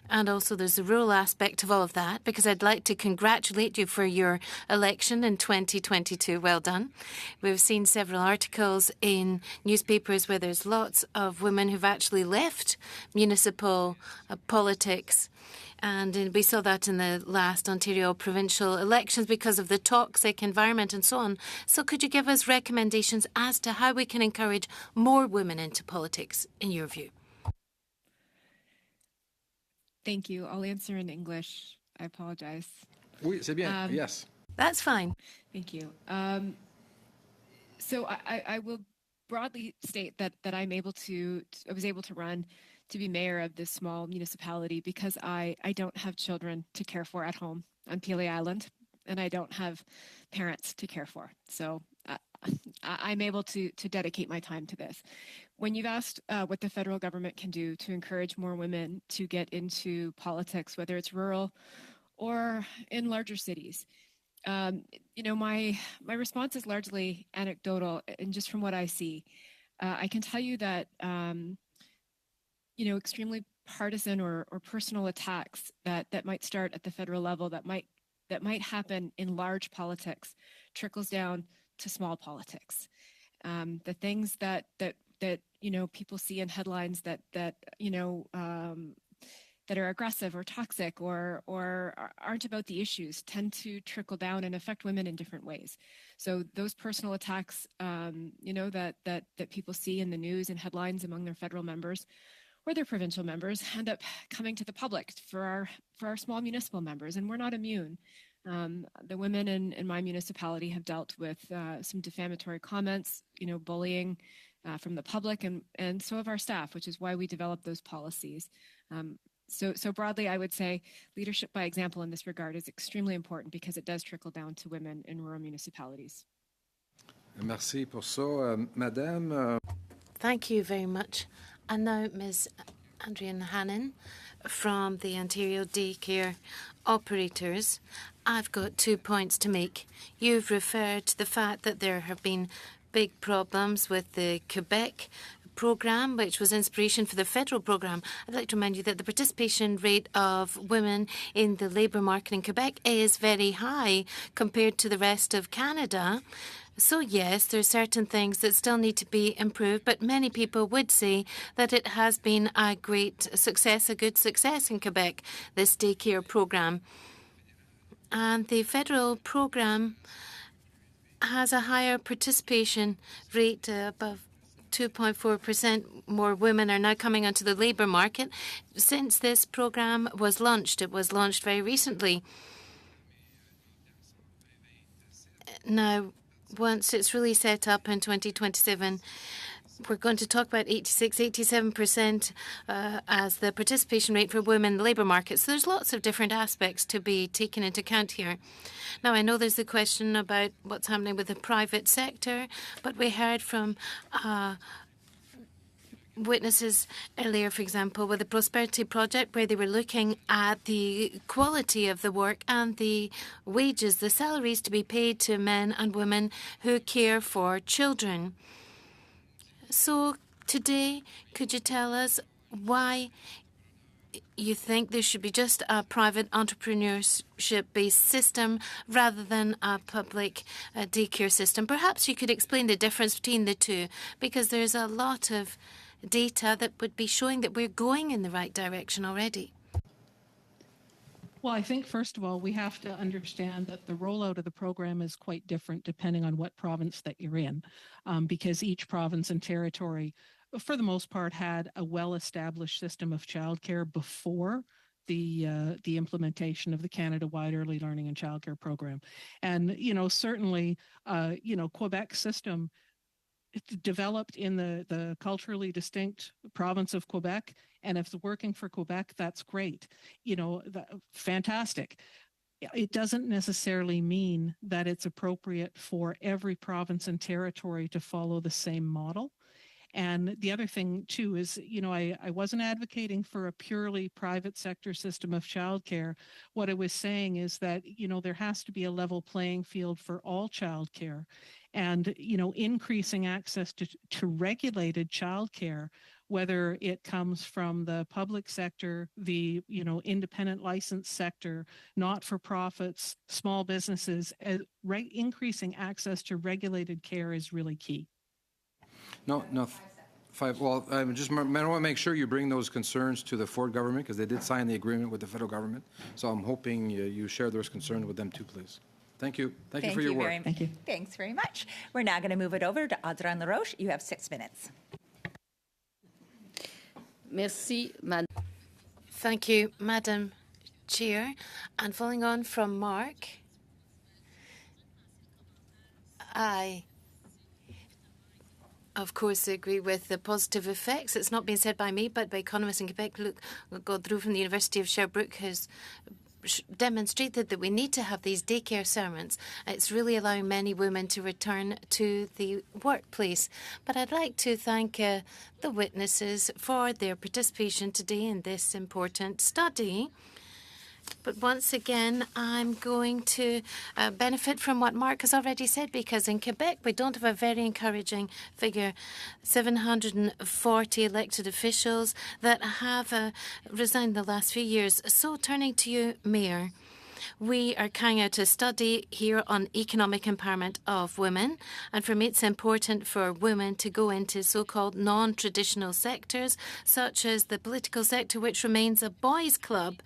And also there's the rural aspect of all of that, because I'd like to congratulate you for your election in 2022. Well done. We've seen several articles in newspapers where there's lots of women who've actually left municipal politics. And we saw that in the last Ontario provincial elections because of the toxic environment and so on. So could you give us recommendations as to how we can encourage more women into politics, in your view? Thank you. I'll answer in English. I apologize. Oui, c'est bien. Yes. That's fine. Thank you. So I will broadly state that I was able to run to be mayor of this small municipality because I don't have children to care for at home on Pelee Island, and I don't have parents to care for. So I'm able to dedicate my time to this. When you've asked what the federal government can do to encourage more women to get into politics, whether it's rural or in larger cities, my response is largely anecdotal, and just from what I see, I can tell you that extremely partisan or personal attacks that might start at the federal level that might happen in large politics trickles down to small politics. The things that people see in headlines that are aggressive or toxic or aren't about the issues tend to trickle down and affect women in different ways. So those personal attacks, that people see in the news and headlines among their federal members or their provincial members end up coming to the public for our small municipal members, and we're not immune. The women in my municipality have dealt with some defamatory comments, bullying from the public, and so have our staff, which is why we developed those policies. So broadly, I would say leadership by example in this regard is extremely important because it does trickle down to women in rural municipalities. Merci pour ça, Madame. Thank you very much. And now Ms. Andrian Hannon from the Ontario Daycare Operators. I've got 2 points to make. You've referred to the fact that there have been big problems with the Quebec program, which was inspiration for the federal program. I'd like to remind you that the participation rate of women in the labour market in Quebec is very high compared to the rest of Canada. So yes, there are certain things that still need to be improved, but many people would say that it has been a great success, a good success in Quebec, this daycare program. And the federal program has a higher participation rate, above 2.4% more women are now coming onto the labour market since this program was launched. It was launched very recently. Now, once it's really set up in 2027, we're going to talk about 87% as the participation rate for women in the labour market. So there's lots of different aspects to be taken into account here. Now, I know there's the question about what's happening with the private sector, but we heard from witnesses earlier, for example, with the Prosperity Project, where they were looking at the quality of the work and the wages, the salaries to be paid to men and women who care for children. So Today, could you tell us why you think there should be just a private entrepreneurship-based system rather than a public daycare system? Perhaps you could explain the difference between the two, because there's a lot of data that would be showing that we're going in the right direction already. Well, I think, first of all, we have to understand that the rollout of the program is quite different depending on what province that you're in, because each province and territory, for the most part, had a well-established system of childcare before the implementation of the Canada-wide Early Learning and Childcare Program. And, certainly, Quebec's system, it's developed in the culturally distinct province of Quebec. And if it's working for Quebec, that's great. Fantastic. It doesn't necessarily mean that it's appropriate for every province and territory to follow the same model. And the other thing, too, is, I wasn't advocating for a purely private sector system of childcare. What I was saying is that, there has to be a level playing field for all childcare. And, increasing access to regulated childcare, whether it comes from the public sector, the, independent license sector, not-for-profits, small businesses, increasing access to regulated care is really key. No. Well, I want to make sure you bring those concerns to the Ford government, because they did sign the agreement with the federal government. So I'm hoping you share those concerns with them too, please. Thank you. Thank you for your work. Thank you. Thanks very much. We're now going to move it over to Audran LaRoche. You have 6 minutes. Merci, Madame. Thank you, Madam Chair. And following on from Mark, I, of course, agree with the positive effects. It's not been said by me, but by economists in Quebec. Luc Gaudreau from the University of Sherbrooke has demonstrated that we need to have these daycare sermons. It's really allowing many women to return to the workplace. But I'd like to thank the witnesses for their participation today in this important study. But once again, I'm going to benefit from what Mark has already said, because in Quebec, we don't have a very encouraging figure. 740 elected officials that have resigned the last few years. So turning to you, Mayor, we are carrying out a study here on economic empowerment of women. And for me, it's important for women to go into so-called non-traditional sectors, such as the political sector, which remains a boys' club.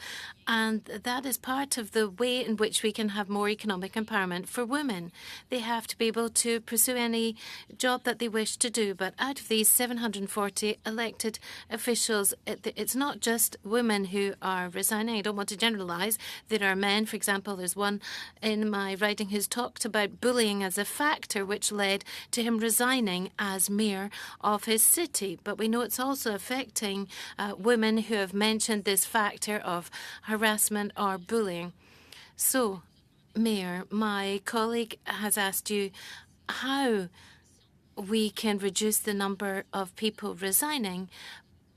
And that is part of the way in which we can have more economic empowerment for women. They have to be able to pursue any job that they wish to do. But out of these 740 elected officials, it's not just women who are resigning. I don't want to generalize. There are men, for example, there's one in my writing who's talked about bullying as a factor which led to him resigning as mayor of his city. But we know it's also affecting women who have mentioned this factor of harassment or bullying. So, Mayor, my colleague has asked you how we can reduce the number of people resigning,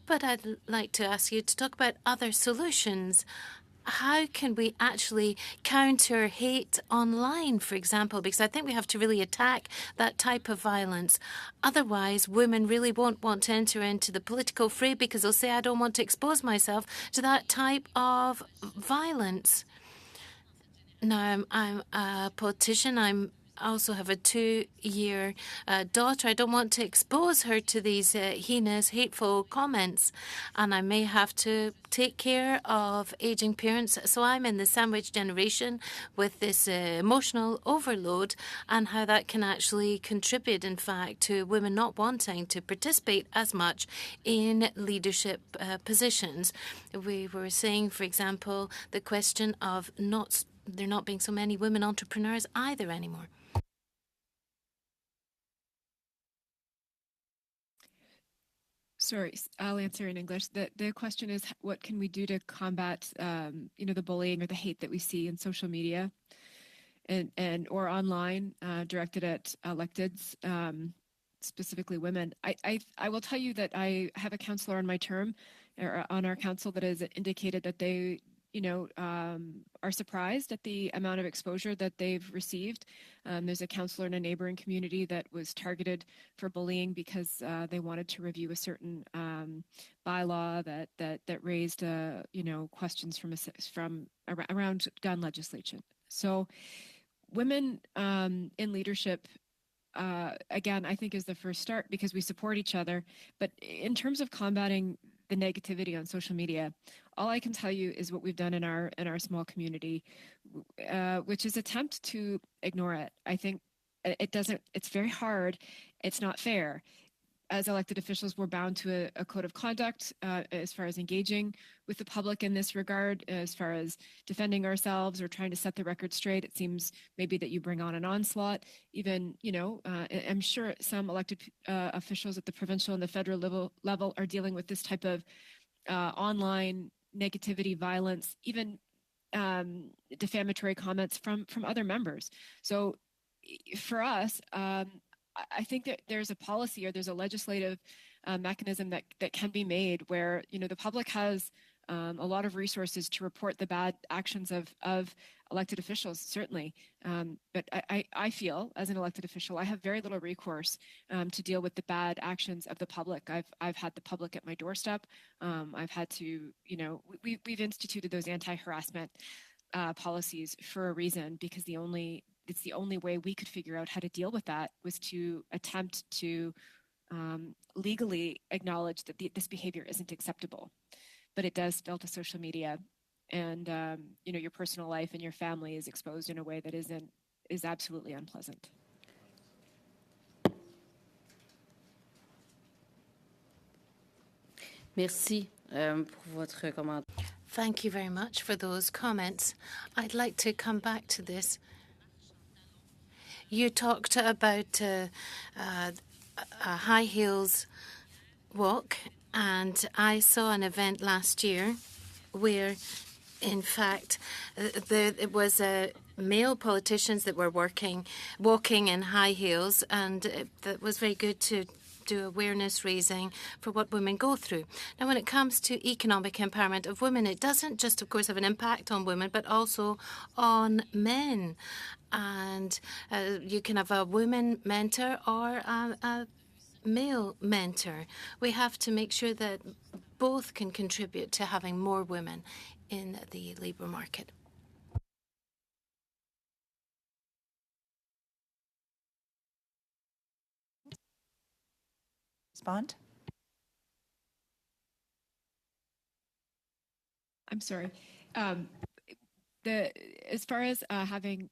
but I'd like to ask you to talk about other solutions. How can we actually counter hate online, for example? Because I think we have to really attack that type of violence. Otherwise, women really won't want to enter into the political fray, because they'll say, I don't want to expose myself to that type of violence. Now, I'm a politician. I also have a 2-year daughter. I don't want to expose her to these heinous, hateful comments, and I may have to take care of aging parents. So I'm in the sandwich generation with this emotional overload, and how that can actually contribute, in fact, to women not wanting to participate as much in leadership positions. We were saying, for example, the question of there not being so many women entrepreneurs either anymore. Sorry, I'll answer in English. The question is, what can we do to combat, the bullying or the hate that we see in social media and or online directed at electeds, specifically women? I will tell you that I have a councillor on my term, or on our council, that has indicated that they are surprised at the amount of exposure that they've received. There's a counselor in a neighboring community that was targeted for bullying because they wanted to review a certain bylaw that raised questions from around gun legislation. So women in leadership, again, I think is the first start because we support each other. But in terms of combating the negativity on social media, all I can tell you is what we've done in our small community, which is attempt to ignore it. I think it's very hard. It's not fair. As elected officials, we're bound to a code of conduct as far as engaging with the public in this regard, as far as defending ourselves or trying to set the record straight. It seems maybe that you bring on an onslaught. Even, I'm sure some elected officials at the provincial and the federal level are dealing with this type of online negativity, violence, even defamatory comments from other members. So for us, I think that there's a policy or there's a legislative mechanism that can be made where, the public has a lot of resources to report the bad actions of elected officials, certainly. But I feel, as an elected official, I have very little recourse to deal with the bad actions of the public. I've had the public at my doorstep. I've had to, we've instituted those anti-harassment policies for a reason, because it's the only way we could figure out how to deal with that was to attempt to legally acknowledge that this behavior isn't acceptable. But it does spill to social media, and your personal life and your family is exposed in a way that is absolutely unpleasant. Merci pour votre commentaire. Thank you very much for those comments. I'd like to come back to this. You talked about a high heels walk, and I saw an event last year where, in fact, it was male politicians that were walking in high heels, and that was very good to do awareness raising for what women go through. Now, when it comes to economic empowerment of women, it doesn't just, of course, have an impact on women, but also on men. And you can have a woman mentor or a male mentor. We have to make sure that both can contribute to having more women in the labour market. Respond. I'm sorry. As far as having,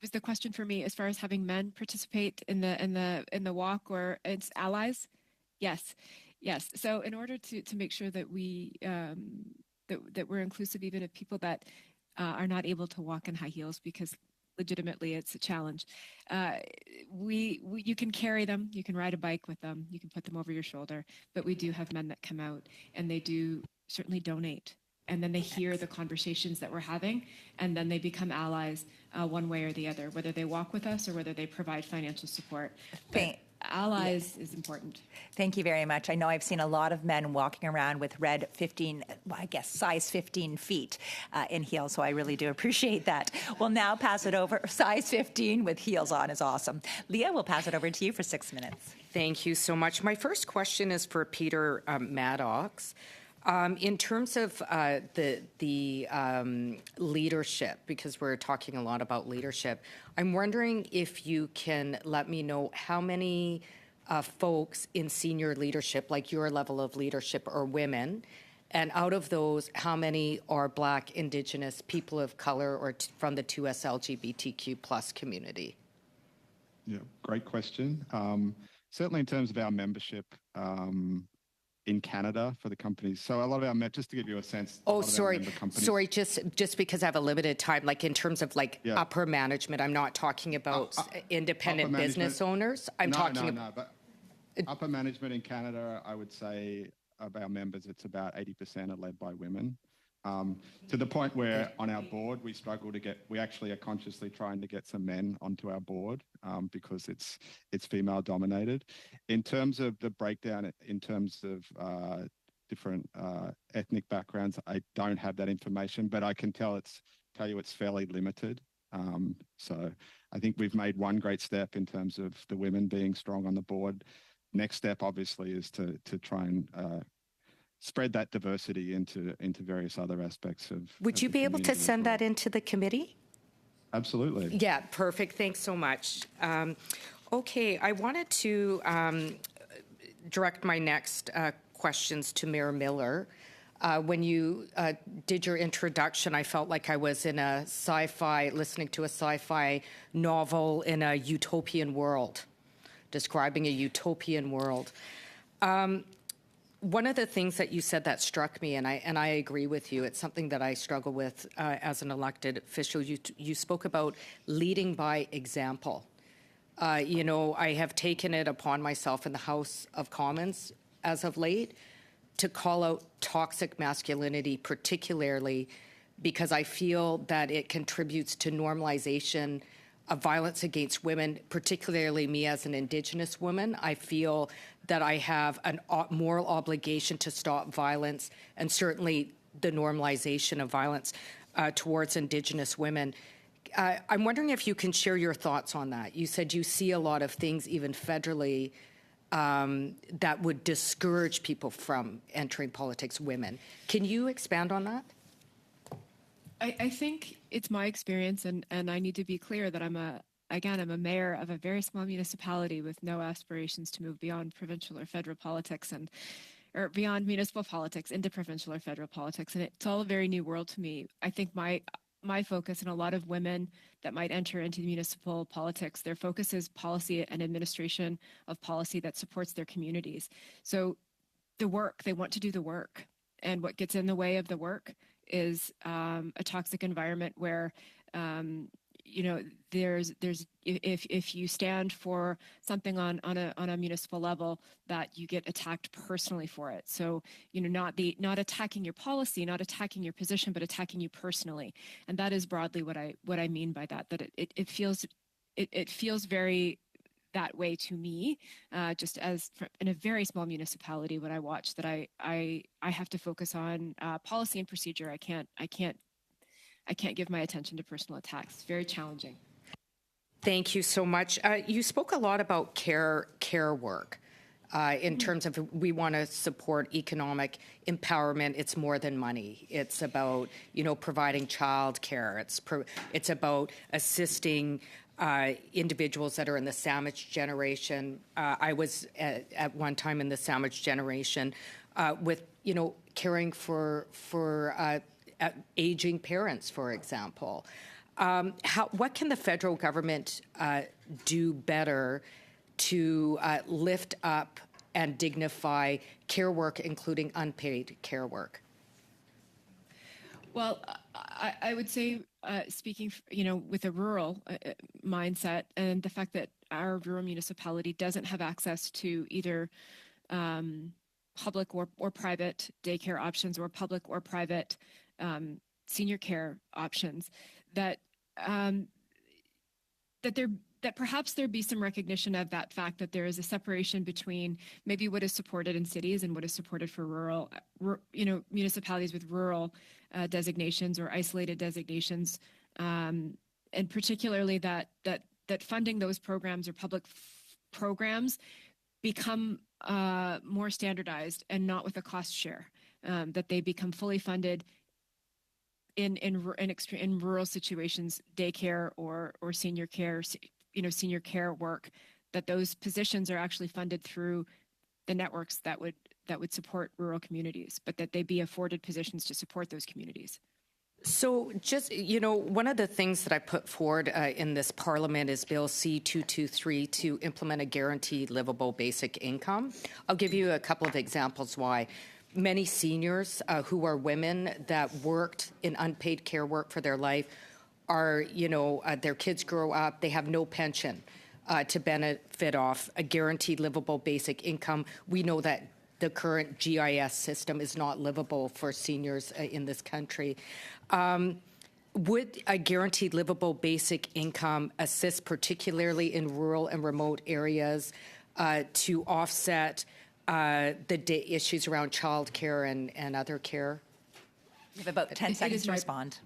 was the question for me as far as having men participate in the walk or its allies? Yes. So in order to make sure that we that we're inclusive even of people that are not able to walk in high heels, because legitimately it's a challenge. You can carry them, you can ride a bike with them, you can put them over your shoulder, but we do have men that come out and they do certainly donate. And then they hear the conversations that we're having, and then they become allies one way or the other, whether they walk with us or whether they provide financial support. Allies is important. Thank you very much. I know I've seen a lot of men walking around with red size 15 feet in heels, so I really do appreciate that. We'll now pass it over. Size 15 with heels on is awesome. Leah, we'll pass it over to you for 6 minutes. Thank you so much. My first question is for Peter Maddox. In terms of the leadership, because we're talking a lot about leadership, I'm wondering if you can let me know how many folks in senior leadership, like your level of leadership, are women, and out of those, how many are Black, Indigenous, people of color, or from the 2S LGBTQ plus community? Yeah, great question. Certainly in terms of our membership, in Canada for the companies. So a lot of our, just to give you a sense. Oh, sorry, just because I have a limited time, like in terms of upper management, I'm not talking about independent business owners. I'm talking about. But upper management in Canada, I would say of our members, it's about 80% are led by women. To the point where on our board, we struggle to we actually are consciously trying to get some men onto our board because it's female dominated. In terms of the breakdown, in terms of different ethnic backgrounds. I don't have that information, but I can tell you it's fairly limited. So I think we've made one great step in terms of the women being strong on the board. Next step, obviously, is to try and spread that diversity into various other aspects of. Would you be able to send that into the committee? Absolutely. Yeah, perfect. Thanks so much. Okay, I wanted to direct my next questions to Mayor Miller. When you did your introduction, I felt like I was in a listening to a sci-fi novel in a utopian world, describing a utopian world. One of the things that you said that struck me, and I agree with you, it's something that I struggle with as an elected official. You spoke about leading by example. I have taken it upon myself in the House of Commons as of late to call out toxic masculinity, particularly because I feel that it contributes to normalization of violence against women, particularly me as an Indigenous woman. I feel that I have a moral obligation to stop violence, and certainly the normalization of violence towards Indigenous women. I'm wondering if you can share your thoughts on that. You said you see a lot of things, even federally, that would discourage people from entering politics, women. Can you expand on that? I think it's my experience, and I need to be clear that I'm a mayor of a very small municipality with no aspirations to move beyond provincial or federal politics or beyond municipal politics into provincial or federal politics. And it's all a very new world to me. I think my focus, and a lot of women that might enter into municipal politics, their focus is policy and administration of policy that supports their communities. So the work, they want to do the work. And what gets in the way of the work is a toxic environment where there's if you stand for something on a municipal level, that you get attacked personally for it. So not attacking your policy, not attacking your position, but attacking you personally. And that is broadly what I mean by that. That it feels very that way to me, just as in a very small municipality. When I watch that, I have to focus on policy and procedure. I can't give my attention to personal attacks. It's very challenging. Thank you so much. You spoke a lot about care work in terms of we want to support economic empowerment. It's more than money. It's about providing child care. It's about assisting individuals that are in the sandwich generation. I was at one time in the sandwich generation with caring for aging parents, for example. What can the federal government do better to lift up and dignify care work, including unpaid care work? Well, I would say, speaking, with a rural mindset, and the fact that our rural municipality doesn't have access to either public or private daycare options or public or private senior care options, that perhaps there be some recognition of that fact that there is a separation between maybe what is supported in cities and what is supported for rural, municipalities with rural designations or isolated designations, and particularly that funding those programs or public programs become more standardized and not with a cost share, that they become fully funded in rural situations, daycare or senior care, senior care work, that those positions are actually funded through the networks that would support rural communities, but that they be afforded positions to support those communities. So just, one of the things that I put forward in this parliament is Bill C-223 to implement a guaranteed livable basic income. I'll give you a couple of examples why. Many seniors who are women that worked in unpaid care work for their life are, their kids grow up, they have no pension to benefit off a guaranteed livable basic income. We know that the current GIS system is not livable for seniors in this country. Would a guaranteed livable basic income assist, particularly in rural and remote areas, to offset the issues around childcare and other care? You have about 10 seconds to respond.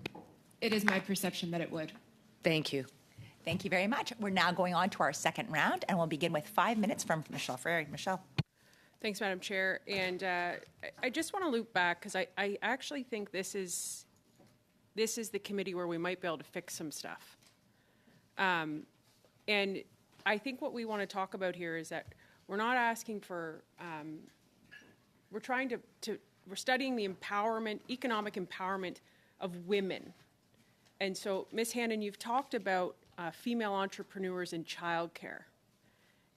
It is my perception that it would. Thank you. Thank you very much. We're now going on to our second round, and we'll begin with 5 minutes from Michelle Frary. Michelle. Thanks, Madam Chair. And I just want to loop back because I actually think this is the committee where we might be able to fix some stuff. And I think what we want to talk about here is that we're not asking for, we're trying we're studying the empowerment, economic empowerment of women. And so, Ms. Hannon, you've talked about female entrepreneurs in childcare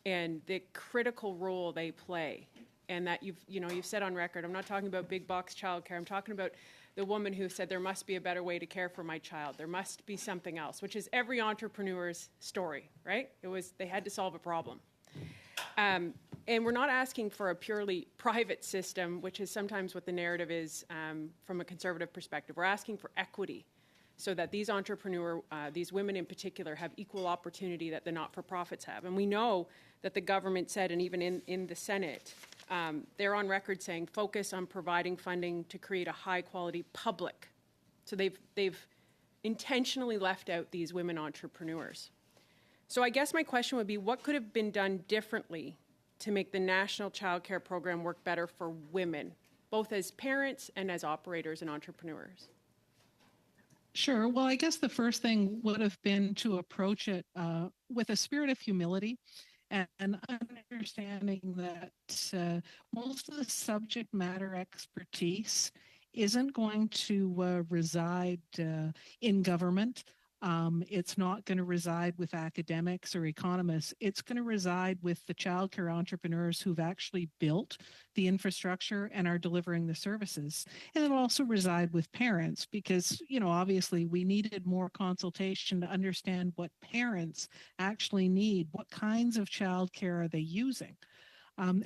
and the critical role they play, and that you've said on record, I'm not talking about big box childcare, I'm talking about the woman who said there must be a better way to care for my child, there must be something else, which is every entrepreneur's story, right? They had to solve a problem. And we're not asking for a purely private system, which is sometimes what the narrative is from a conservative perspective. We're asking for equity, so that these these women in particular, have equal opportunity that the not-for-profits have. And we know that the government said, and even in the Senate, they're on record saying, focus on providing funding to create a high-quality public. So they've intentionally left out these women entrepreneurs. So I guess my question would be, what could have been done differently to make the National Child Care Program work better for women, both as parents and as operators and entrepreneurs? Sure. Well, I guess the first thing would have been to approach it with a spirit of humility and understanding that most of the subject matter expertise isn't going to reside in government. It's not going to reside with academics or economists. It's going to reside with the childcare entrepreneurs who've actually built the infrastructure and are delivering the services. And it'll also reside with parents because, obviously we needed more consultation to understand what parents actually need. What kinds of childcare are they using?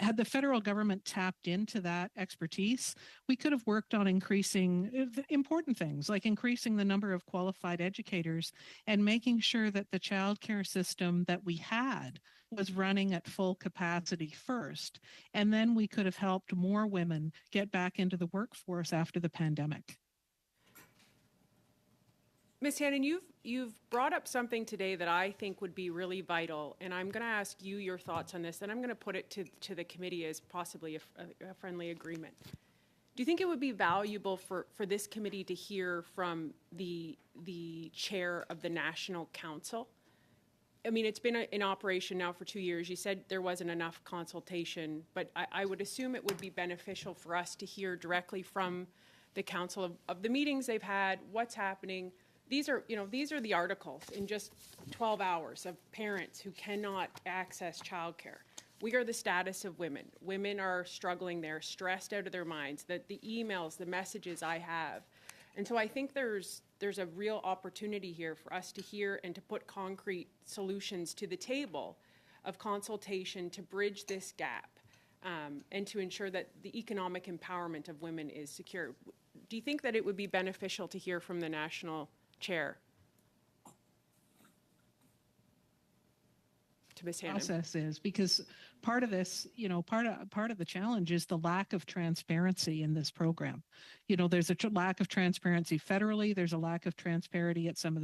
Had the federal government tapped into that expertise, we could have worked on increasing important things like increasing the number of qualified educators and making sure that the childcare system that we had was running at full capacity first. And then we could have helped more women get back into the workforce after the pandemic. Ms. Hannon, you've brought up something today that I think would be really vital, and I'm going to ask you your thoughts on this, and I'm going to put it to the committee as possibly a friendly agreement. Do you think it would be valuable for this committee to hear from the chair of the National Council? I mean, it's been in operation now for 2 years. You said there wasn't enough consultation, but I would assume it would be beneficial for us to hear directly from the council of the meetings they've had, what's happening. These are the articles in just 12 hours of parents who cannot access childcare. We are the status of women. Women are struggling. They're stressed out of their minds. The emails, the messages I have. And so I think there's a real opportunity here for us to hear and to put concrete solutions to the table of consultation to bridge this gap and to ensure that the economic empowerment of women is secure. Do you think that it would be beneficial to hear from the national chair? To Ms. Hannon. Process is because part of this, part of the challenge is the lack of transparency in this program. There's a lack of transparency federally. There's a lack of transparency at some of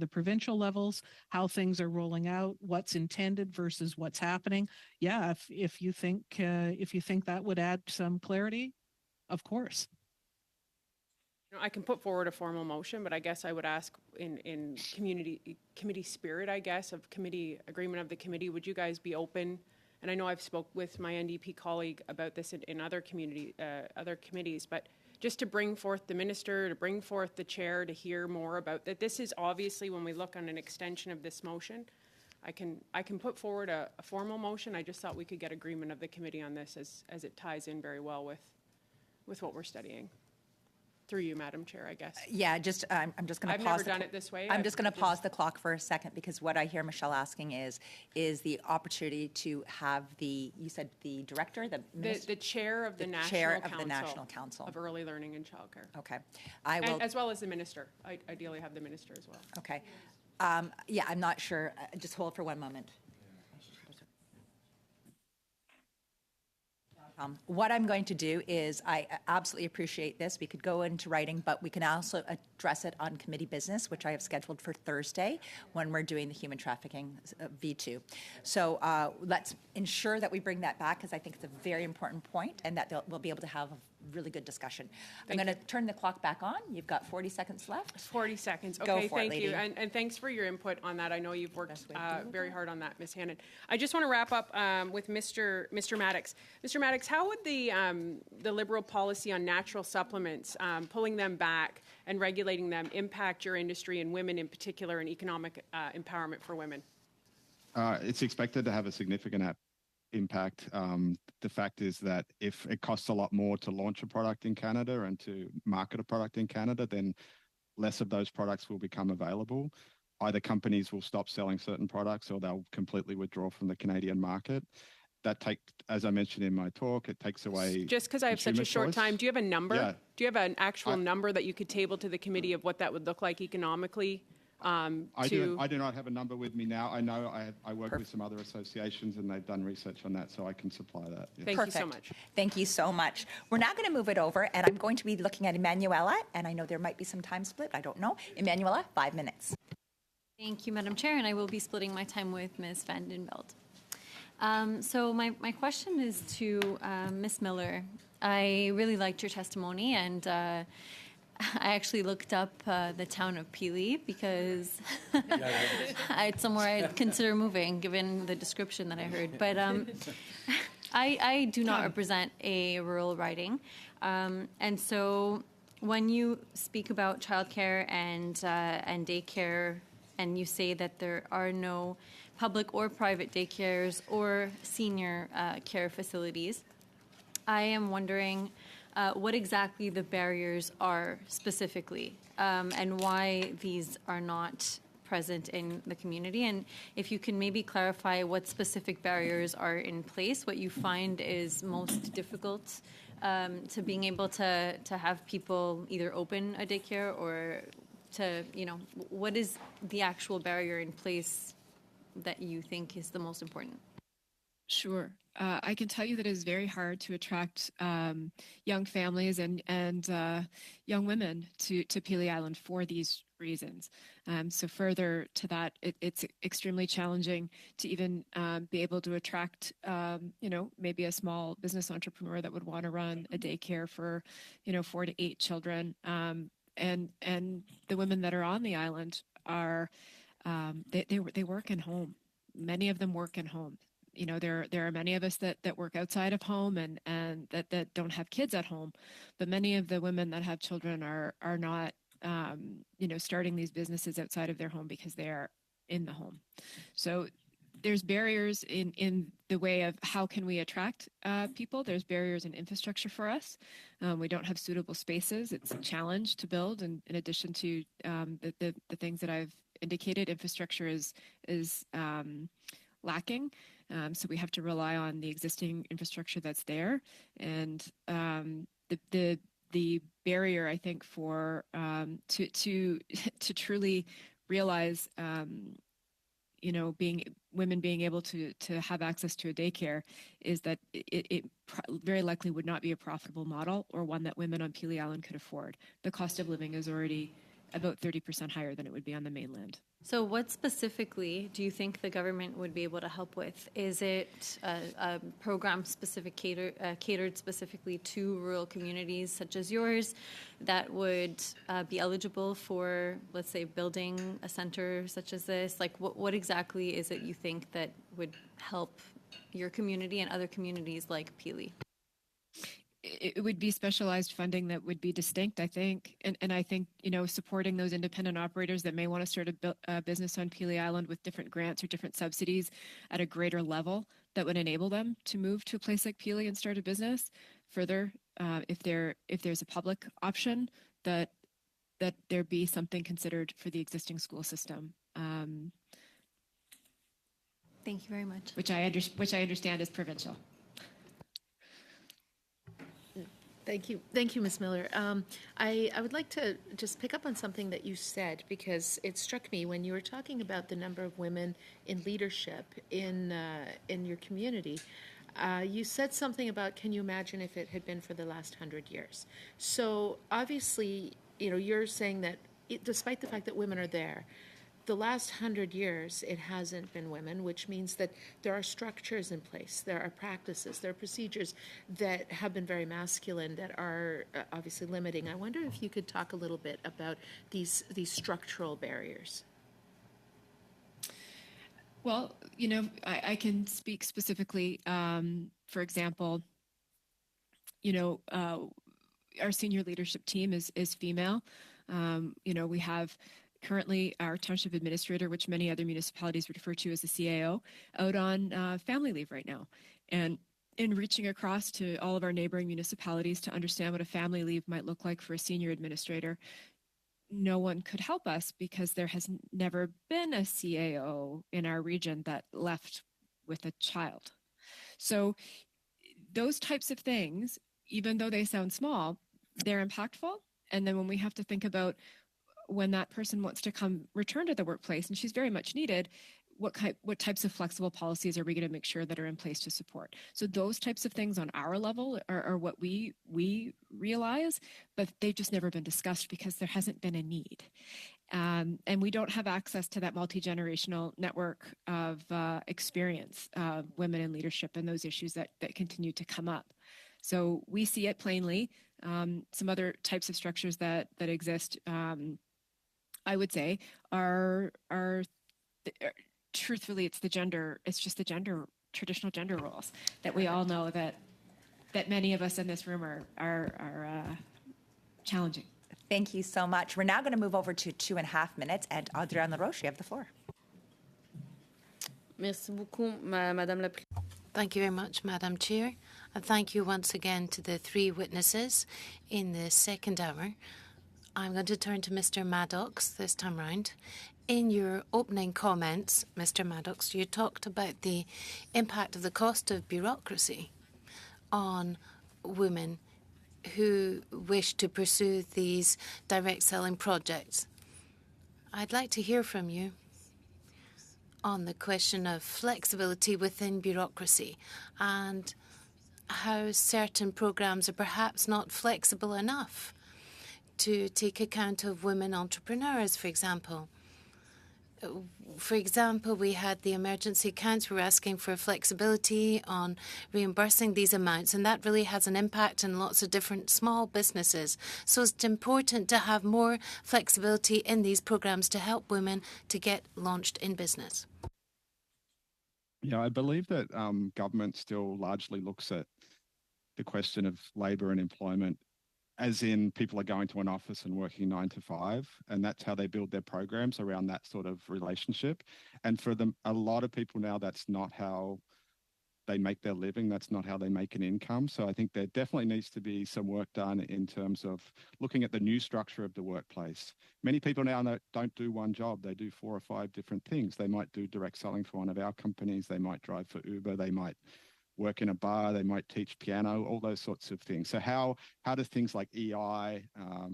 the provincial levels, how things are rolling out, what's intended versus what's happening. Yeah, if you think that would add some clarity, of course. I can put forward a formal motion, but I guess I would ask in committee spirit, I guess, of committee agreement of the committee, would you guys be open? And I know I've spoke with my NDP colleague about this in other committees, but just to bring forth the minister, to bring forth the chair, to hear more about that. This is obviously, when we look on an extension of this motion, I can put forward a formal motion. I just thought we could get agreement of the committee on this as it ties in very well with what we're studying. Through you, Madam Chair, I guess. Yeah, I'm just going to pause. I've never done it this way. I'm just going to pause the clock for a second because what I hear Michelle asking is the opportunity to have you said the director, the chair of the National Council of Early Learning and Childcare. Okay, I will, as well as the minister. I ideally have the minister as well. Okay, yeah, I'm not sure. Just hold for one moment. What I'm going to do is, I absolutely appreciate this. We could go into writing, but we can also address it on committee business, which I have scheduled for Thursday when we're doing the human trafficking V2. So let's ensure that we bring that back, because I think it's a very important point, and that we'll be able to have a really good discussion. I'm going to turn the clock back on. You've got 40 seconds left. 40 seconds. Go Okay, for it, thank you. lady. And thanks for your input on that. I know you've worked very hard on that, Ms. Hannon. I just want to wrap up with Mr. Maddox. Mr. Maddox, how would the Liberal policy on natural supplements, pulling them back and regulating them, impact your industry and women in particular, and economic empowerment for women? It's expected to have a significant impact. The fact is that if it costs a lot more to launch a product in Canada and to market a product in Canada, then less of those products will become available. Either companies will stop selling certain products or they'll completely withdraw from the Canadian market. That as I mentioned in my talk, it takes away. Just because I have such a short time, do you have a number? Yeah. Do you have an actual number that you could table to the committee of what that would look like economically? I do not have a number with me now. I know I work with some other associations and they've done research on that, so I can supply that. Yeah. Thank you so much. Thank you so much. We're now going to move it over, and I'm going to be looking at Emanuela, and I know there might be some time split. I don't know. Emanuela, 5 minutes. Thank you, Madam Chair, and I will be splitting my time with Ms. Van den Belt. So my question is to Ms. Miller. I really liked your testimony, and I actually looked up the town of Pili because it's somewhere I'd consider moving, given the description that I heard. But I do not represent a rural riding, and so when you speak about childcare and daycare, and you say that there are no public or private daycares or senior care facilities, I am wondering what exactly the barriers are specifically, and why these are not present in the community. And if you can maybe clarify what specific barriers are in place, what you find is most difficult to being able to have people either open a daycare or to, what is the actual barrier in place that you think is the most important? Sure. I can tell you that it is very hard to attract young families and young women to Pili Island for these reasons. So further to that, it's extremely challenging to even be able to attract, maybe a small business entrepreneur that would want to run a daycare for, 4 to 8 children. And the women that are on the island are, they work in home. Many of them work in home. There are many of us that work outside of home and that don't have kids at home, but many of the women that have children are not, starting these businesses outside of their home because they are in the home. So there's barriers in the way of how can we attract people. There's barriers in infrastructure for us. We don't have suitable spaces. It's a challenge to build, and in addition to the things that I've indicated, infrastructure is lacking. So we have to rely on the existing infrastructure that's there, and the barrier, I think, for to truly realize, women being able to have access to a daycare is that it very likely would not be a profitable model or one that women on Pili Island could afford. The cost of living is already about 30% higher than it would be on the mainland. So what specifically do you think the government would be able to help with? Is it a program catered specifically to rural communities such as yours that would be eligible for, let's say, building a center such as this? Like, what exactly is it you think that would help your community and other communities like Pili? It would be specialized funding that would be distinct, I think. And I think, supporting those independent operators that may want to start a business on Pili Island with different grants or different subsidies at a greater level that would enable them to move to a place like Pili and start a business. Further, if there's a public option, that there be something considered for the existing school system. Thank you very much. Which I understand is provincial. Thank you, Ms. Miller. I would like to just pick up on something that you said, because it struck me when you were talking about the number of women in leadership in your community. you said something about, can you imagine if it had been for the last 100 years? So obviously, you're saying that despite the fact that women are there, the last 100 years, it hasn't been women, which means that there are structures in place, there are practices, there are procedures that have been very masculine that are obviously limiting. I wonder if you could talk a little bit about these structural barriers. Well, I can speak specifically. For example, our senior leadership team is female. We have currently our township administrator, which many other municipalities refer to as the CAO, out on family leave right now. And in reaching across to all of our neighboring municipalities to understand what a family leave might look like for a senior administrator, no one could help us because there has never been a CAO in our region that left with a child. So those types of things, even though they sound small, they're impactful. And then when we have to think about when that person wants to return to the workplace, and she's very much needed, what types of flexible policies are we going to make sure that are in place to support? So those types of things on our level are what we realize, but they've just never been discussed because there hasn't been a need. And we don't have access to that multi-generational network of experience of women in leadership and those issues that continue to come up. So we see it plainly. Some other types of structures that exist, I would say, are truthfully, it's just the traditional gender roles that we all know that many of us in this room are challenging. Thank you so much. We're now going to move over to 2.5 minutes, and Adrienne LaRoche, you have the floor. Merci beaucoup, Madame la Présidente. Thank you very much, Madam Chair. And thank you once again to the three witnesses in the second hour. I'm going to turn to Mr. Maddox this time round. In your opening comments, Mr. Maddox, you talked about the impact of the cost of bureaucracy on women who wish to pursue these direct selling projects. I'd like to hear from you on the question of flexibility within bureaucracy and how certain programs are perhaps not flexible enough to take account of women entrepreneurs, for example. For example, we had the emergency accounts. We were asking for flexibility on reimbursing these amounts, and that really has an impact on lots of different small businesses. So it's important to have more flexibility in these programs to help women to get launched in business. Yeah, I believe that government still largely looks at the question of labour and employment as in people are going to an office and working 9 to 5, and that's how they build their programs around that sort of relationship. And for them, a lot of people now, that's not how they make their living. That's not how they make an income. So I think there definitely needs to be some work done in terms of looking at the new structure of the workplace. Many people now don't do one job. They do 4 or 5 different things. They might do direct selling for one of our companies. They might drive for Uber. They might work in a bar, they might teach piano, all those sorts of things. So how do things like EI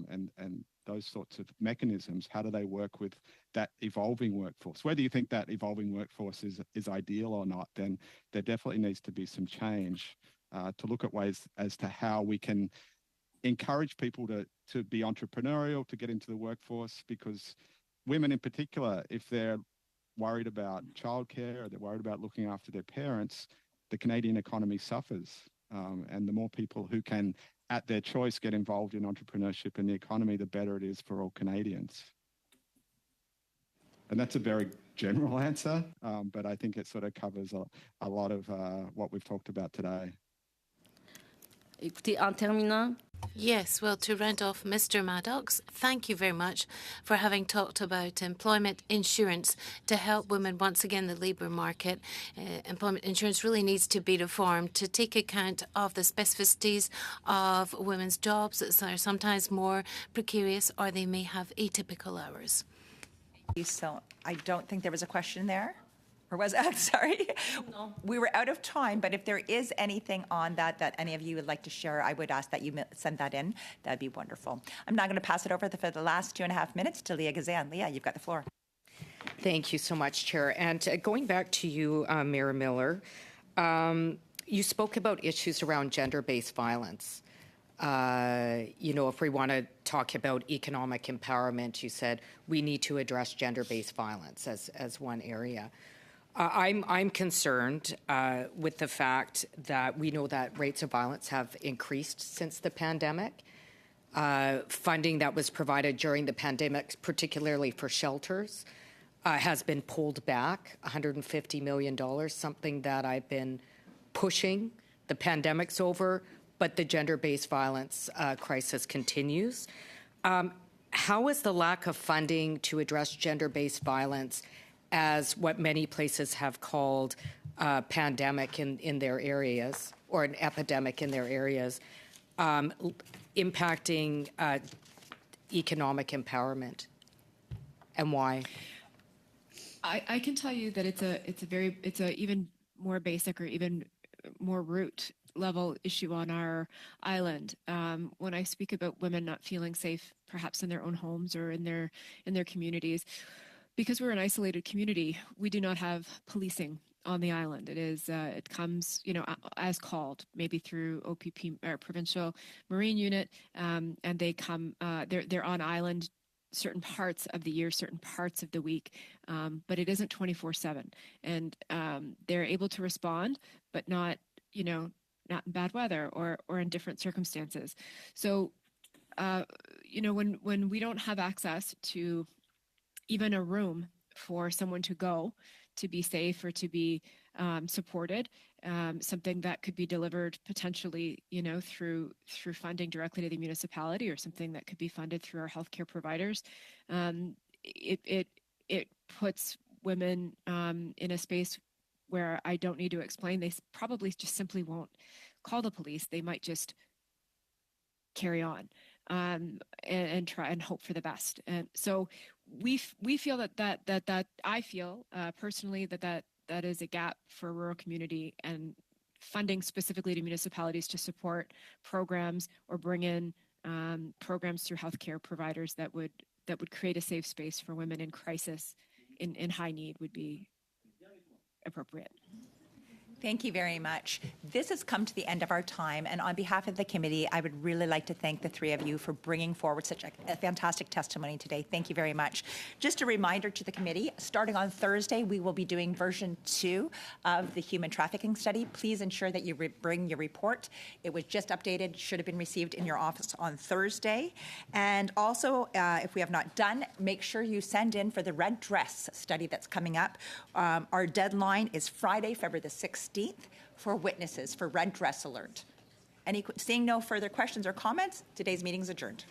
and those sorts of mechanisms, how do they work with that evolving workforce? Whether you think that evolving workforce is ideal or not, then there definitely needs to be some change to look at ways as to how we can encourage people to be entrepreneurial, to get into the workforce, because women in particular, if they're worried about childcare or they're worried about looking after their parents, the Canadian economy suffers. And the more people who can, at their choice, get involved in entrepreneurship and the economy, the better it is for all Canadians. And that's a very general answer, but I think it sort of covers a lot of what we've talked about today. Écoutez, en terminant. Yes, well, to round off, Mr. Maddox, thank you very much for having talked about employment insurance to help women. Once again, the labour market, employment insurance really needs to be reformed to take account of the specificities of women's jobs that are sometimes more precarious or they may have atypical hours. So I don't think there was a question there. Or was it? Sorry. No. We were out of time, but if there is anything on that any of you would like to share, I would ask that you send that in. That'd be wonderful. I'm now going to pass it over for the last 2.5 minutes to Leah Gazan. Leah, you've got the floor. Thank you so much, Chair. And going back to you, Mayor Miller, you spoke about issues around gender-based violence. If we want to talk about economic empowerment, you said we need to address gender-based violence as one area. I'm concerned with the fact that we know that rates of violence have increased since the pandemic. Funding that was provided during the pandemic, particularly for shelters, has been pulled back, $150 million, something that I've been pushing. The pandemic's over, but the gender-based violence crisis continues. How is the lack of funding to address gender-based violence as what many places have called a pandemic in their areas, or an epidemic in their areas, impacting economic empowerment, and why? I can tell you that it's a even more basic or even more root level issue on our island. When I speak about women not feeling safe, perhaps in their own homes or in their communities, because we're an isolated community, we do not have policing on the island. It comes, as called, maybe through OPP or Provincial Marine Unit, and they come. They're on island certain parts of the year, certain parts of the week, but it isn't 24/7, and they're able to respond, but not in bad weather or in different circumstances. So, when we don't have access to even a room for someone to go to be safe or to be supported, something that could be delivered potentially, through funding directly to the municipality, or something that could be funded through our healthcare providers. It puts women in a space where I don't need to explain. They probably just simply won't call the police. They might just carry on and try and hope for the best. And so we feel that I feel personally that is a gap for rural community, and funding specifically to municipalities to support programs or bring in programs through healthcare providers that would create a safe space for women in crisis, in high need, would be appropriate. Thank you very much. This has come to the end of our time, and on behalf of the committee, I would really like to thank the three of you for bringing forward such a fantastic testimony today. Thank you very much. Just a reminder to the committee, starting on Thursday, we will be doing version 2 of the human trafficking study. Please ensure that you bring your report. It was just updated, should have been received in your office on Thursday. And also, if we have not done, make sure you send in for the red dress study that's coming up. Our deadline is Friday, February the 16th. For witnesses for red dress alert. Seeing no further questions or comments, today's meeting is adjourned.